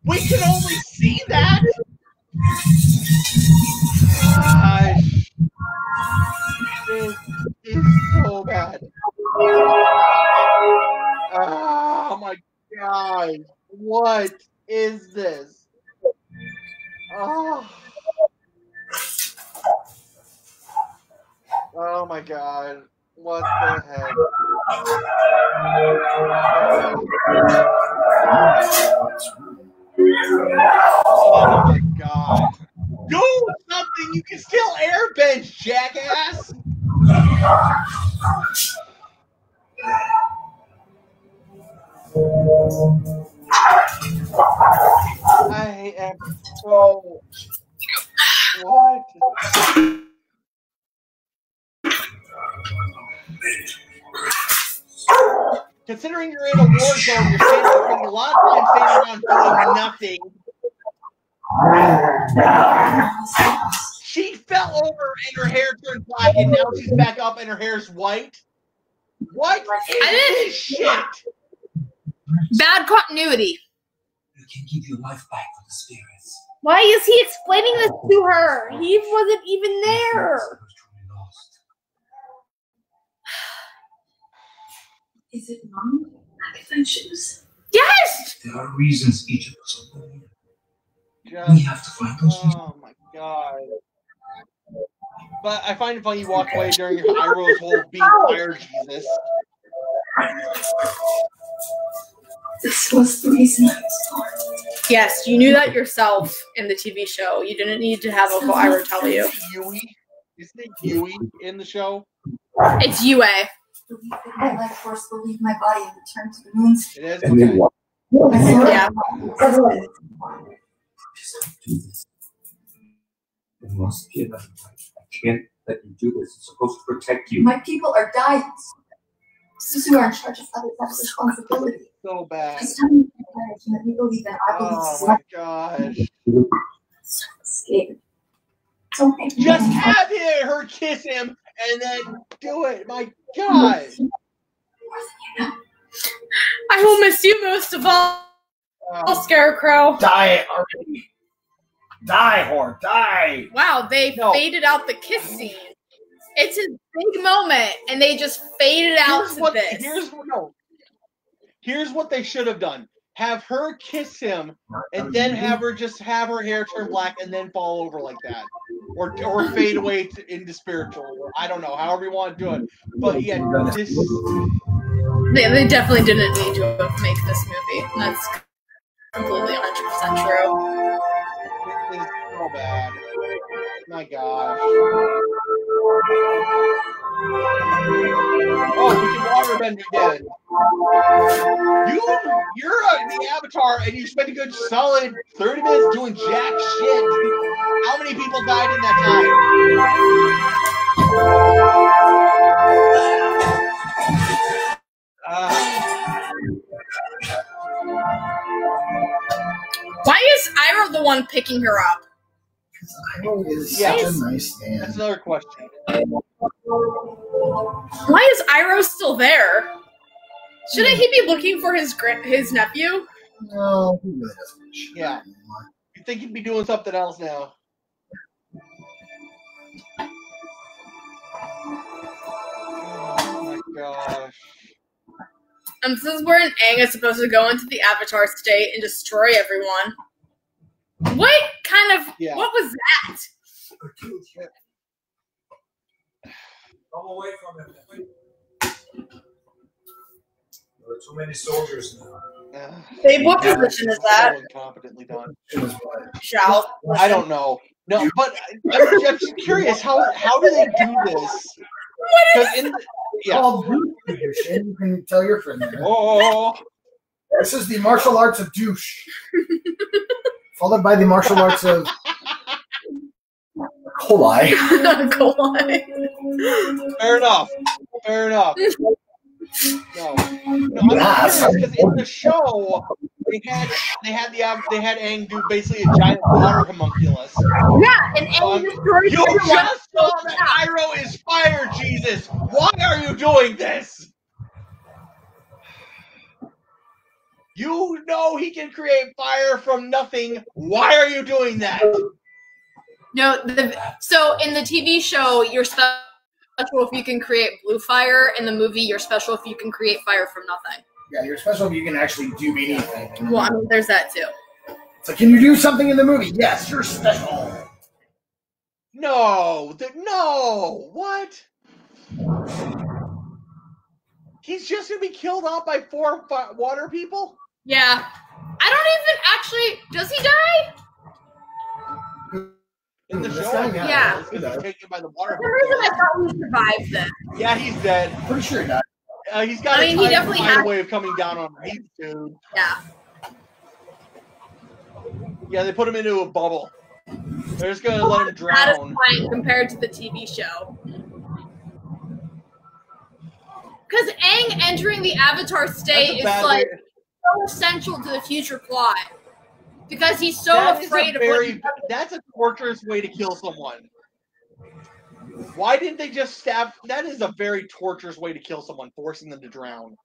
We can only see that? Gosh. This is so bad. Oh my god. What is this? Oh my god. What the heck? Oh my god. Do something! You can still airbend, jackass! I am so... What? Considering you're in a war zone, you're spending a lot of time standing around doing nothing. She fell over and her hair turned black, and now she's back up and her hair's white. What is this shit? Bad continuity. You can give your life back to the spirits. Why is he explaining this to her? He wasn't even there. Is it wrong? I can find shoes. Yes! There are reasons each of us are born. We have to find those reasons. Oh my god. But I find it funny you walked away during Iroh's whole being fire Jesus. This was the reason I was born. Yes, you knew that yourself in the TV show. You didn't need to have Uncle Iroh tell you. Isn't it Yui in the show? It's Yue. Believe that my life force will leave my body and return to the moon's. It is. Okay. Yeah. There must be another life. I can't let you do this. It's supposed to protect you. My people are dying. Those who are in charge of others have a responsibility. So bad. It's time to encourage that we believe that I believe Oh my gosh. so scared. Don't make me Just have her kiss him and then do it. My god. I will miss you most of all, Scarecrow. Die already. Die, whore. Die. Wow, they faded out the kiss scene. It's a big moment, and they just faded out to this. Here's what they should have done. Have her kiss him, and then have her hair turn black, and then fall over like that, or fade away into spiritual. I don't know, however you want to do it. But yeah, this. They definitely didn't need to make this movie. That's completely 100% true. It is so bad. My gosh. Oh, we can waterbend again. You're the Avatar, and you spent a good solid 30 minutes doing jack shit. How many people died in that time? Why is Iroh the one picking her up? Because Iroh is such a nice man. That's another question. Why is Iroh still there? Shouldn't he be looking for his nephew? No, he really doesn't. Yeah. You think he'd be doing something else now? Oh my gosh. And this is where an Aang is supposed to go into the Avatar state and destroy everyone. What kind of... Yeah. What was that? I'm away from him. There are too many soldiers now. Babe, what position is that? So incompetently done. Shao. I don't know. No, but I'm just curious. How do they do this? Called douche position. You can tell your friend that. Oh. This is the martial arts of douche. Followed by the martial arts of Kolai. Kolai. Fair enough. No, because in the show they had Aang do basically a giant water homunculus. Yeah, and Aang destroyed You just saw that Iroh is fire, Jesus! Why are you doing this? You know he can create fire from nothing. Why are you doing that? No, so in the TV show, you're special if you can create blue fire. In the movie, you're special if you can create fire from nothing. Yeah, you're special if you can actually do anything. Well, I mean, there's that too. So can you do something in the movie? Yes, you're special. No, what? He's just gonna be killed off by 4 water people? Yeah. I don't even actually... Does he die? In the show? Yeah. He's taken by the water. For some reason, I thought he survived then. Yeah, he's dead. Pretty sure he died. He's got he definitely a has way of coming down on reef, dude. Yeah. Yeah, they put him into a bubble. They're just gonna let him drown. Satisfying compared to the TV show. Because Aang entering the Avatar state is like so essential to the future plot. Because he's so afraid of what that's a torturous way to kill someone. Why didn't they just stab? That is a very torturous way to kill someone, forcing them to drown.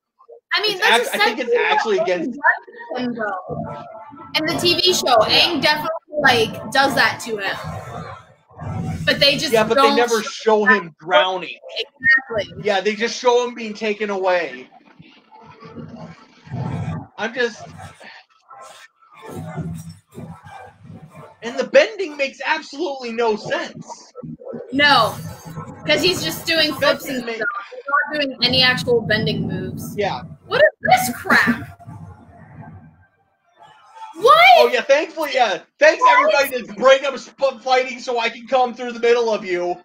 I mean, I think it's actually against him, though. In the TV show, Aang definitely does that to him. But they just they never show him drowning. Exactly. Yeah, they just show him being taken away. And the bending makes absolutely no sense. No, because he's just doing flips and stuff. He's not doing any actual bending moves. Yeah. What is this crap? What? Oh yeah, thankfully, yeah. Thanks everybody to break up fighting so I can come through the middle of you.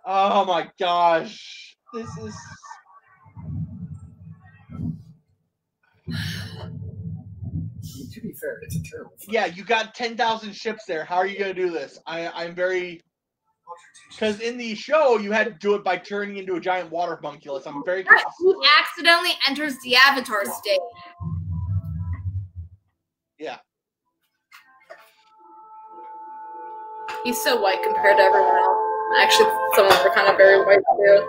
Oh my gosh. This is... To be fair, it's a terrible fight. Yeah, you got 10,000 ships there. How are you going to do this? I'm very... Because in the show, you had to do it by turning into a giant water homunculus. I'm very curious. He accidentally enters the Avatar state. Yeah. He's so white compared to everyone else. Actually, some of them are kind of very white too.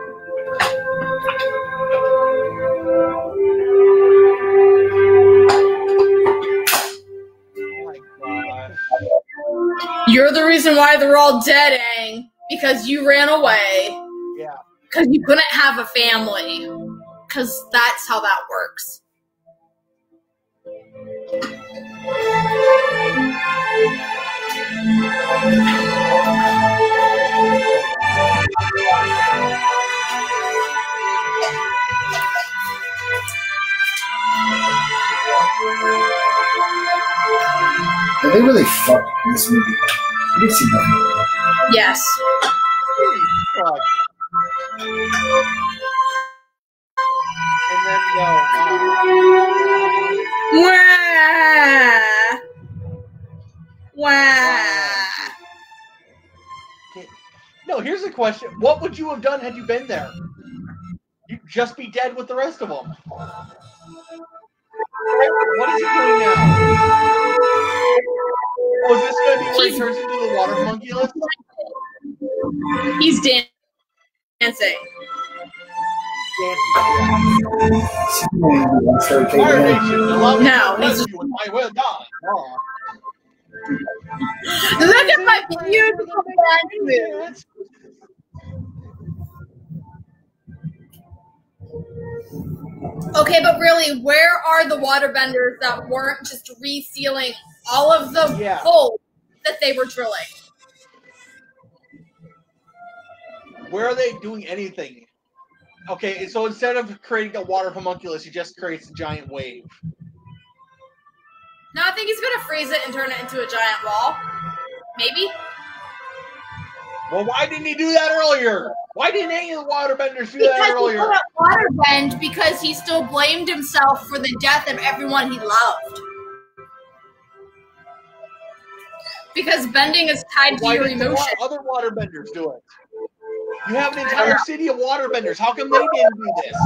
You're the reason why they're all dead, Aang. Because you ran away. Yeah. Because you couldn't have a family. Because that's how that works. They really fucked this movie. You didn't see nothing. Yes. Holy fuck. And then go. Wah. No, here's the question. What would you have done had you been there? You'd just be dead with the rest of them. What is he doing now? Oh, is this going to be where he turns into the water homunculus? He's dancing. Fire Nation, allow me No, to rescue with my will die. Oh. Look at my beautiful dance. Okay, but really, where are the waterbenders that weren't just resealing all of the holes that they were drilling? Where are they doing anything? Okay, so instead of creating a water homunculus, he just creates a giant wave. No, I think he's gonna freeze it and turn it into a giant wall. Maybe. Well, why didn't he do that earlier? Why didn't any of the waterbenders do that earlier? Because he couldn't waterbend because he still blamed himself for the death of everyone he loved. Because bending is tied to your emotion. Other waterbenders do it. You have an entire city of waterbenders. How come they didn't do this?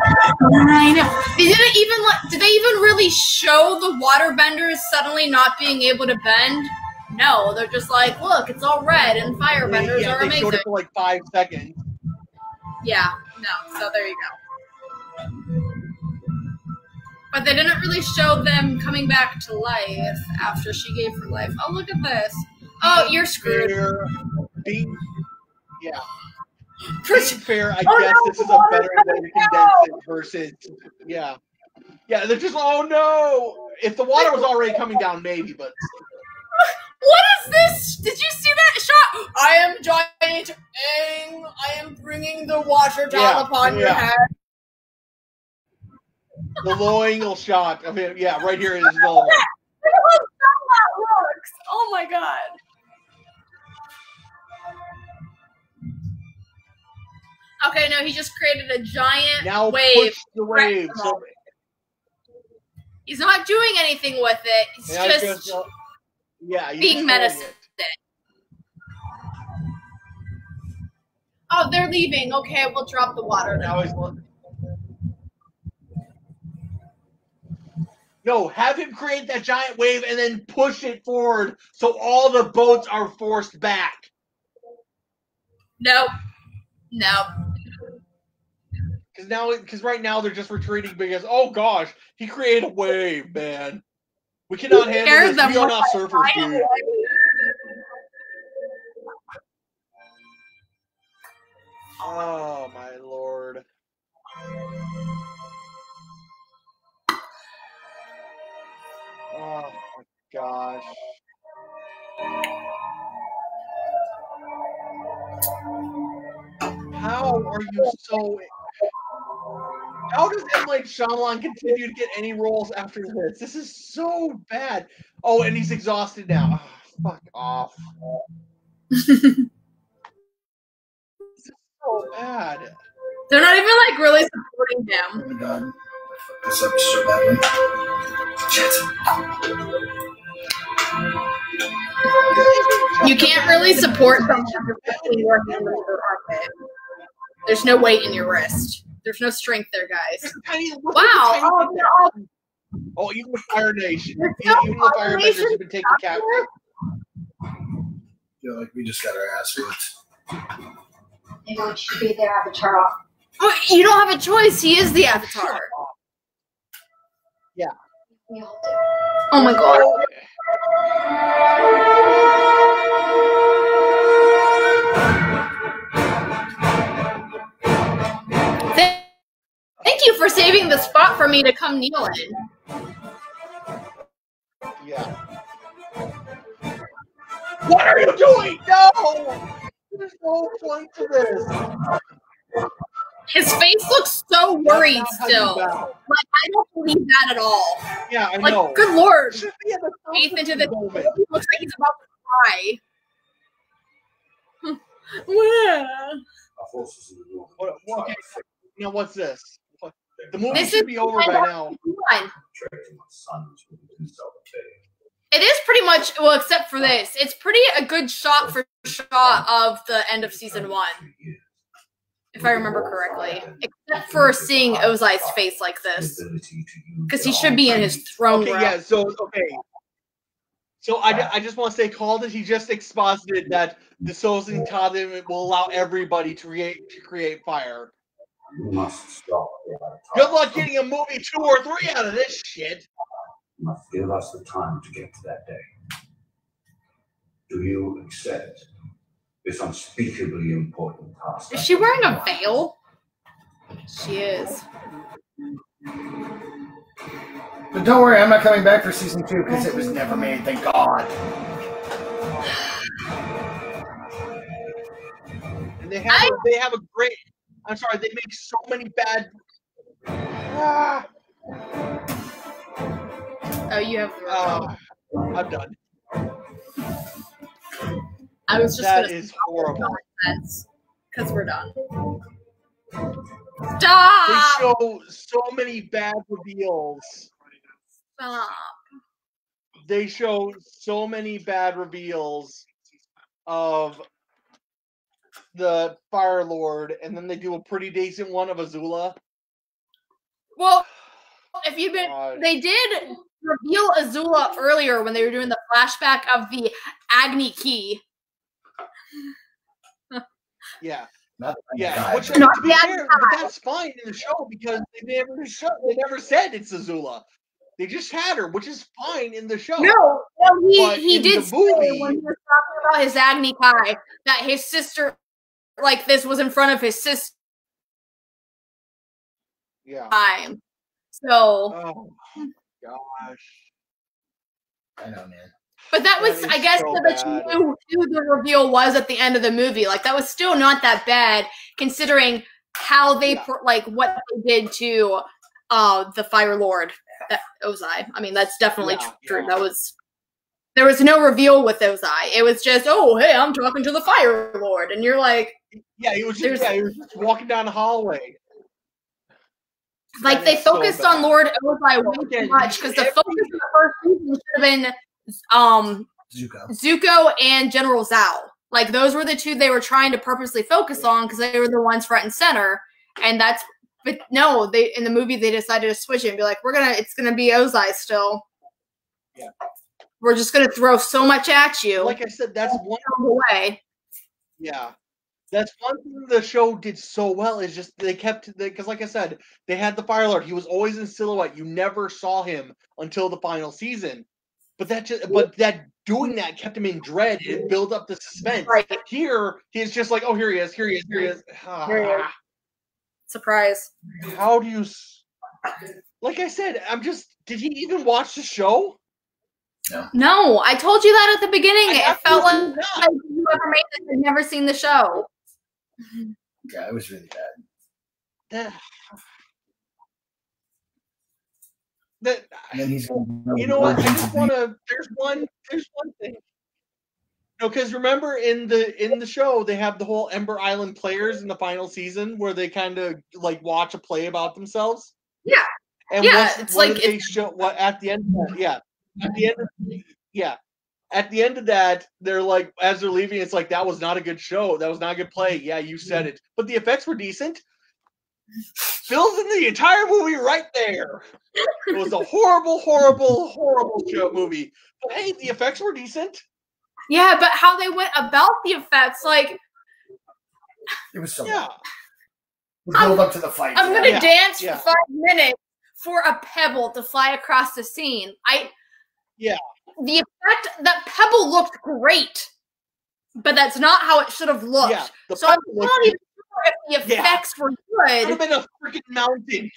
I know. They didn't even did they even really show the waterbenders suddenly not being able to bend? No, they're just like, look, it's all red and firebenders are amazing. They showed it for like 5 seconds. Yeah, no, so there you go. But they didn't really show them coming back to life after she gave her life. Oh, look at this. Oh, you're screwed. Yeah. To be fair, I guess this is a better way to condense it versus, yeah. Yeah, they're just, oh no! If the water was already coming down, maybe, but... What is this? Did you see that shot? I am giant Aang. I am bringing the water down upon your head. The low angle shot of him, yeah, right here is the low. Look how that looks. Oh my god. Okay, no, he just created a giant wave. Push the wave. So... He's not doing anything with it. He's just being menacing. Oh, they're leaving. Okay, we'll drop the water now. No, have him create that giant wave and then push it forward so all the boats are forced back. Nope. Nope. Because right now they're just retreating because, oh gosh, he created a wave, man. We cannot handle this. We are not surfers, dude. Oh my lord. Oh my gosh. How are you so... How does M. Night Shyamalan continue to get any roles after this? This is so bad. Oh, and he's exhausted now. Oh, fuck off. This is so bad. They're not even like really supporting him. Oh my god. This up so badly. Shit. You can't really support someone when you're in their armpit. There's no weight in your wrist. There's no strength there, guys. Wow. Oh, even the Fire Nation. Even the Fire Nation have been taken captive. I feel like we just got our ass whipped. Maybe we should be their avatar. Oh, you don't have a choice. He is the avatar. Yeah. We all do. Oh my god. Thank you for saving the spot for me to come kneel in. Yeah. What are you doing? No! There's no point to this. His face looks so worried still. Like, I don't believe that at all. Yeah, I know. Like, good lord. Faith into the... He looks like he's about to cry. Okay. Now, what's this? The movie should be over by now. It is pretty much, well, except for this. It's pretty a good shot for shot of the end of season 1. If I remember correctly. Except for seeing Ozai's face like this. Because he should be in his throne room. Yeah, so I just want to say, Calden, he just exposited that the Sozin Tadin will allow everybody to create fire. You must stop. Good luck getting a movie 2 or 3 out of this shit. You must give us the time to get to that day. Do you accept this unspeakably important task? Is she wearing a veil? She is. But don't worry, I'm not coming back for season 2 because it was never made, thank God. And they have a great. I'm sorry, they make so many bad. Oh, you have. I'm done. I was just. That is horrible. Because we're done. Stop! They show so many bad reveals. Stop. They show so many bad reveals of the Fire Lord, and then they do a pretty decent one of Azula. Well, if you've been, they did reveal Azula earlier when they were doing the flashback of the Agni key. Yeah. Not Which, to be fair, but that's fine in the show because they never said it's Azula. They just had her, which is fine in the show. No, well, he did say movie, when he was talking about his Agni Kai that his sister, like this, was in front of his sister. Yeah. Time. So. Oh gosh. I know, man. But that was, I guess, so that you knew who the reveal was at the end of the movie. Like, that was still not that bad, considering how they, like, what they did to the Fire Lord, Ozai. I mean, that's definitely true. That was, there was no reveal with Ozai. It was just, oh, hey, I'm talking to the Fire Lord. And you're like... Yeah, he was just walking down the hallway. Like, they focused on Lord Ozai way too much, because the focus of the first season should have been... Zuko and General Zhao. Like, those were the two they were trying to purposely focus on because they were the ones front and center. And that's, but no, they in the movie they decided to switch it and be like, it's gonna be Ozai still. Yeah. We're just gonna throw so much at you. Like I said, that's one way. Yeah. That's one thing the show did so well is just they kept because like I said, they had the Fire Lord. He was always in silhouette. You never saw him until the final season. But doing that kept him in dread. It built up the suspense. Right. Here, he's just like, oh, here he is. Surprise. How do you... Like I said, did he even watch the show? No, I told you that at the beginning. It felt like whoever made this had never seen the show. Yeah, it was really bad. And then he's you know what? I just want to. There's one thing. No, because remember in the show they have the whole Ember Island players in the final season where they kind of like watch a play about themselves. Yeah. And it's like they show what at the end. At the end of that, they're like, as they're leaving, it's like that was not a good show. That was not a good play. Yeah, you said it, but the effects were decent. Fills in the entire movie right there. It was a horrible, horrible, horrible movie. But hey, the effects were decent. Yeah, but how they went about the effects, like... It was so bad. Build up to the fight. I'm going to dance for 5 minutes for a pebble to fly across the scene. The effect, that pebble looked great, but that's not how it should have looked. Yeah, so I'm not even sure if the effects were good. It would have been a freaking mountain.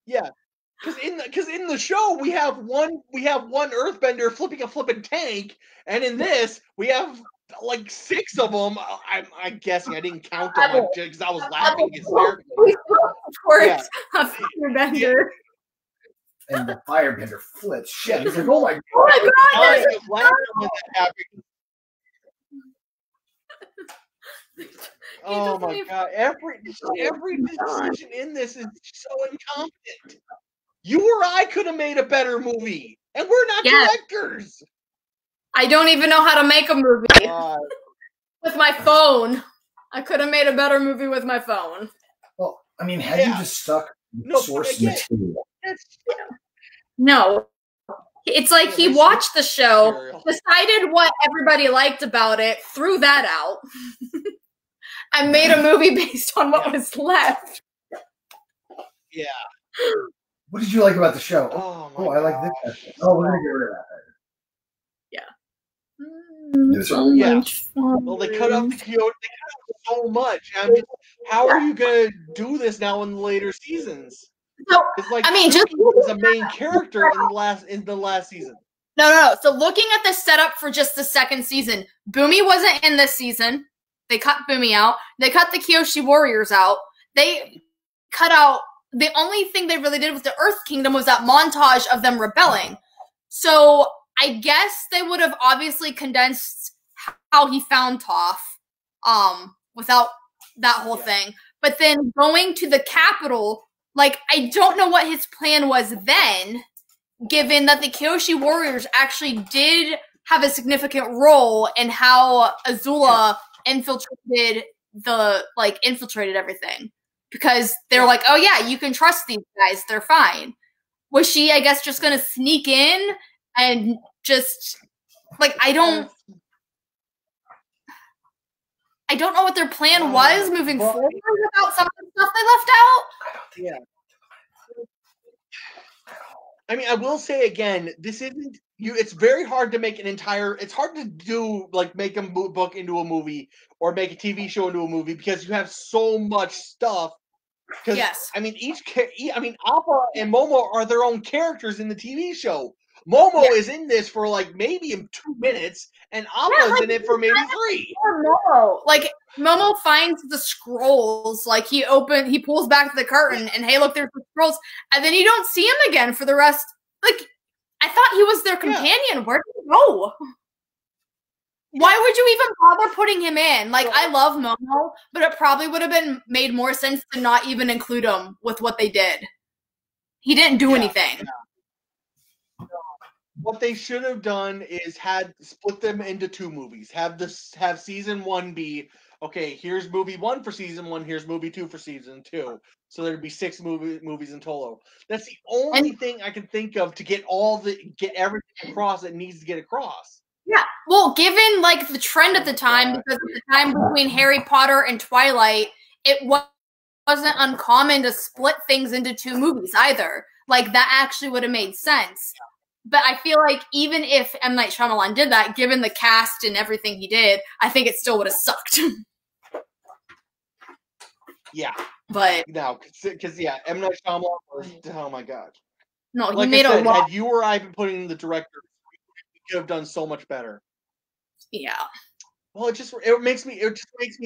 Yeah, because in the show we have one Earthbender flipping a flipping tank, and in this we have like 6 of them. I'm guessing I didn't count them because I was laughing hysterically. Of course, a Firebender. And the Firebender flips. Shit, he's like, oh my god! Oh my god! Oh my god! Every decision in this is so incompetent. You or I could have made a better movie, and we're not directors. I don't even know how to make a movie with my phone. I could have made a better movie with my phone. Well, I mean, had you just stuck source material? No. It's like he watched the show, decided what everybody liked about it, threw that out, and made a movie based on what was left. Yeah. What did you like about the show? Oh, I like this. Oh, we're gonna get rid of that. Yeah. Well, they cut out the Kyoto. They cut out so much. I mean, how are you gonna do this now in the later seasons? No, it's like I mean, just was a main character in the last season. No. So looking at the setup for just the second season, Boomy wasn't in this season. They cut Boomy out. They cut the Kyoshi Warriors out. They cut out the only thing they really did with the Earth Kingdom was that montage of them rebelling. So I guess they would have obviously condensed how he found Toph, without that whole thing. But then going to the capital, like, I don't know what his plan was then, given that the Kyoshi Warriors actually did have a significant role in how Azula infiltrated everything. Because they're like, oh yeah, you can trust these guys, they're fine. Was she, I guess, just gonna sneak in and just, like, I don't know what their plan was moving forward about some of the stuff they left out. Yeah. I mean, I will say again, this isn't it's very hard to make it's hard to do, like, make a book into a movie or make a TV show into a movie because you have so much stuff. Yes. I mean, Appa and Momo are their own characters in the TV show. Momo is in this for, like, maybe 2 minutes, and Appa's in it for maybe 3. Momo. Like, Momo finds the scrolls, like, he pulls back the curtain, and hey, look, there's the scrolls, and then you don't see him again for the rest. Like, I thought he was their companion. Where did he go? Why would you even bother putting him in? Like, I love Momo, but it probably would have been made more sense to not even include him with what they did. He didn't do anything. Yeah. What they should have done is split them into 2 movies. Have season 1 be, okay, here's movie 1 for season 1, here's movie 2 for season 2. So there'd be 6 movies in total. That's the only thing I can think of to get everything across that needs to get across. Yeah, well, given, like, the trend at the time, because at the time between Harry Potter and Twilight, it wasn't uncommon to split things into 2 movies either. Like, that actually would have made sense. But I feel like even if M. Night Shyamalan did that, given the cast and everything he did, I think it still would have sucked. Yeah. But no, because M. Night Shyamalan was, oh my god. No, he like made I said, a lot. Had you or I been putting in the director, we could have done so much better. Yeah. Well, it just makes me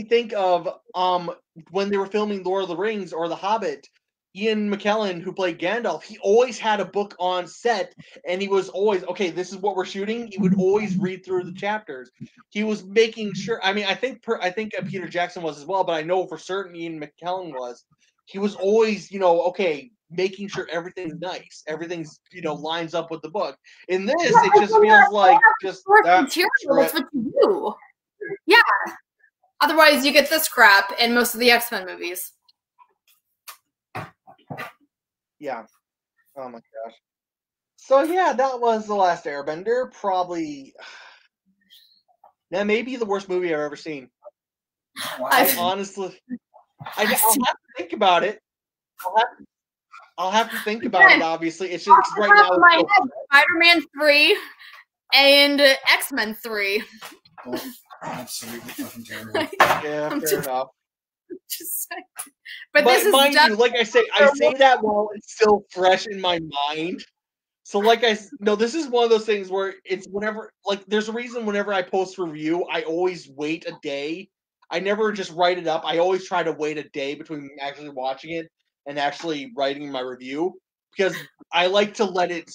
think of when they were filming Lord of the Rings or The Hobbit. Ian McKellen, who played Gandalf, he always had a book on set, and he was always, okay, this is what we're shooting. He would always read through the chapters. He was making sure. I mean, I think Peter Jackson was as well, but I know for certain Ian McKellen was. He was always, okay, making sure everything's nice, everything's lines up with the book. In this, it just feels like just that material. That's what you do. Yeah. Otherwise, you get this crap in most of the X-Men movies. Yeah. Oh my gosh. So yeah, that was The Last Airbender. Probably that may be the worst movie I've ever seen. Honestly, I'll have to think about it. I'll have to think about it. Obviously, it's just right now. My head, Spider-Man 3 and X-Men 3. Oh, absolutely fucking terrible. Yeah, fair enough. Just saying. But this is mind you, like I say that while it's still fresh in my mind. So this is one of those things where it's whenever, like, there's a reason whenever I post review, I always wait a day. I never just write it up. I always try to wait a day between actually watching it and actually writing my review, because I like to get it.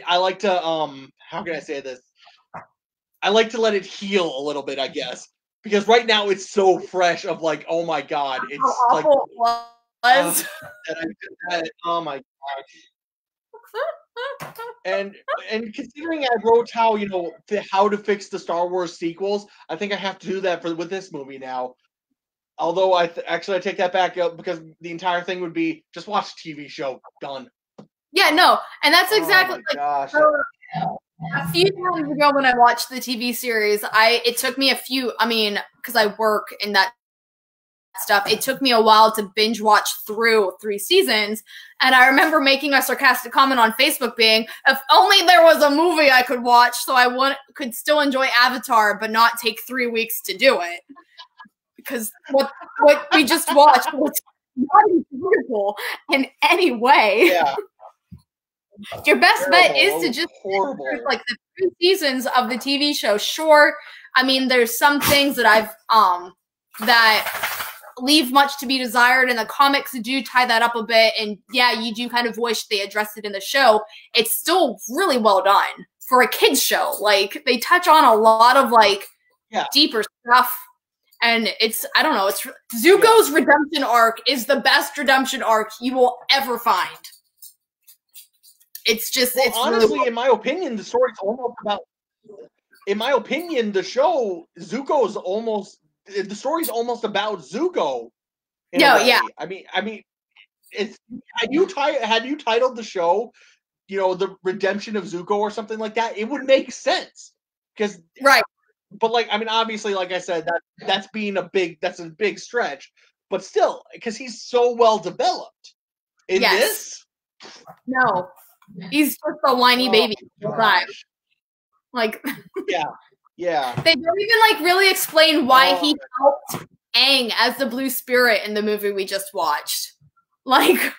I like to, how can I say this? I like to let it heal a little bit, I guess. because right now it's so fresh of like, oh my god, How it's like awful it was. oh my gosh. And considering I wrote how how to fix the Star Wars sequels, I think I have to do that with this movie now. Although actually I take that back up because the entire thing would be just watch the TV show, done. Yeah, no, and that's exactly Oh my gosh. a few times ago when I watched the TV series, it took me because I work in that stuff, it took me a while to binge watch through 3 seasons, and I remember making a sarcastic comment on Facebook being, if only there was a movie I could watch so I could still enjoy Avatar but not take 3 weeks to do it. Because what we just watched was not beautiful in any way. Yeah. Your best bet is to just like the 3 seasons of the TV show. Sure, I mean there's some things that I've that leave much to be desired, and the comics do tie that up a bit, and yeah, you do kind of wish they addressed it in the show. It's still really well done for a kids show. Like they touch on a lot of like deeper stuff, and I don't know, it's Zuko's redemption arc is the best redemption arc you will ever find. It's just it's honestly really in my opinion the story's almost about, in my opinion the show Zuko's almost, the story's almost about Zuko. Yeah. I mean, it's had you titled the show, the redemption of Zuko or something like that, it would make sense. Because right. But like, I mean, obviously, like I said, that's a big stretch. But still, because he's so well developed in this. No, he's just a whiny baby. Like Yeah. They don't even like really explain why he helped Aang as the Blue Spirit in the movie we just watched. Like,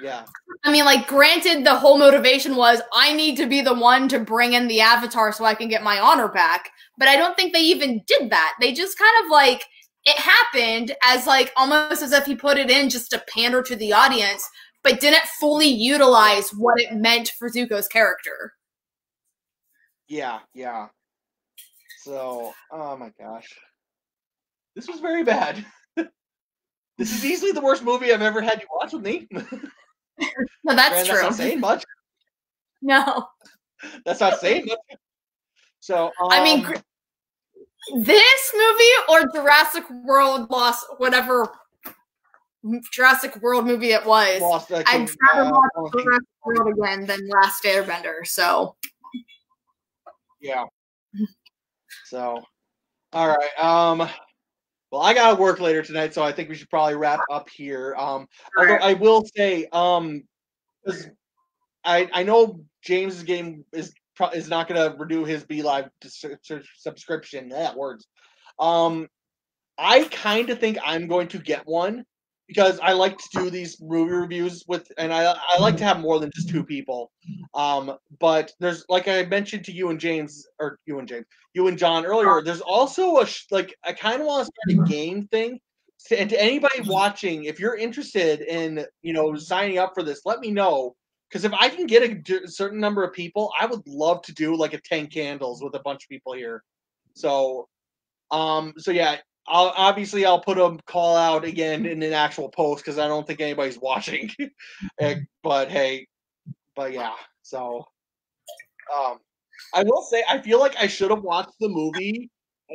yeah. I mean, like, granted, the whole motivation was I need to be the one to bring in the Avatar so I can get my honor back. But I don't think they even did that. They just kind of like it happened as like almost as if he put it in just to pander to the audience, but didn't fully utilize what it meant for Zuko's character. Yeah. So, oh my gosh. This was very bad. This is easily the worst movie I've ever had you watch with me. No, that's true. That's not saying much. No. That's not saying much. So, I mean, this movie or Jurassic World Lost, whatever Jurassic World movie it was, I'd rather watch Jurassic World again than Last Airbender, so. Yeah. So, all right. Well, I gotta work later tonight, so I think we should probably wrap up here. Although I will say, I know James's game is not gonna renew his BeLive subscription. Yeah, words. I kind of think I'm going to get one because I like to do these movie reviews and I like to have more than just 2 people. But there's, like I mentioned to you and John earlier, there's also I kind of want to start a game thing. And to anybody watching, if you're interested in, signing up for this, let me know. Because if I can get a certain number of people, I would love to do like a 10 candles with a bunch of people here. So yeah. I'll put a call out again in an actual post because I don't think anybody's watching. But yeah. So, I will say I feel like I should have watched the movie.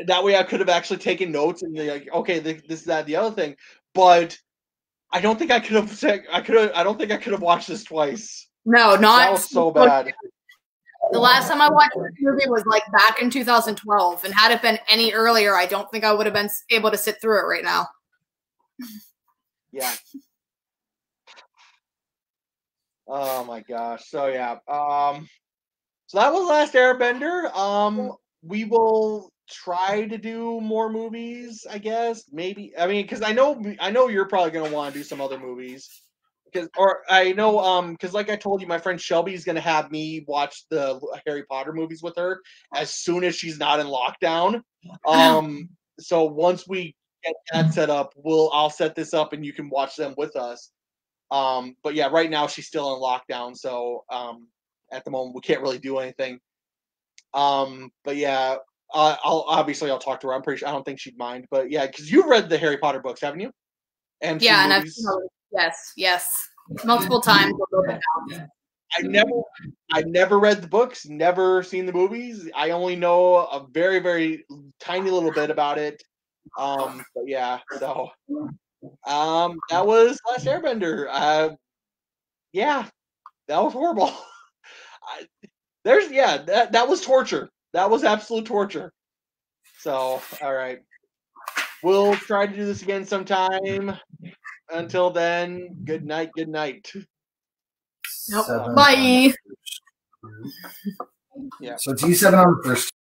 That way I could have actually taken notes and be like, okay, this, that, the other thing. But I don't think I could have. I don't think I could have watched this twice. No, not. That was so bad. The last time I watched this movie was like back in 2012, and had it been any earlier, I don't think I would have been able to sit through it right now. Yeah. Oh my gosh. So yeah. So that was Last Airbender. We will try to do more movies, I guess. Maybe. I mean, because I know you're probably gonna want to do some other movies. Because like I told you, my friend Shelby is gonna have me watch the Harry Potter movies with her as soon as she's not in lockdown. So once we get that set up, I'll set this up and you can watch them with us. But yeah, right now she's still in lockdown, so at the moment we can't really do anything. But yeah, I'll talk to her. I'm pretty sure. I don't think she'd mind, but yeah, because you've read the Harry Potter books, haven't you? And yeah, and yes, multiple times. I've never read the books, never seen the movies. I only know a very, very tiny little bit about it. But yeah, so that was Last Airbender. Yeah, that was horrible. That was torture. That was absolute torture. So, all right. We'll try to do this again sometime. Until then, good night. Good night. Nope. Bye. Yeah. So T7 on the first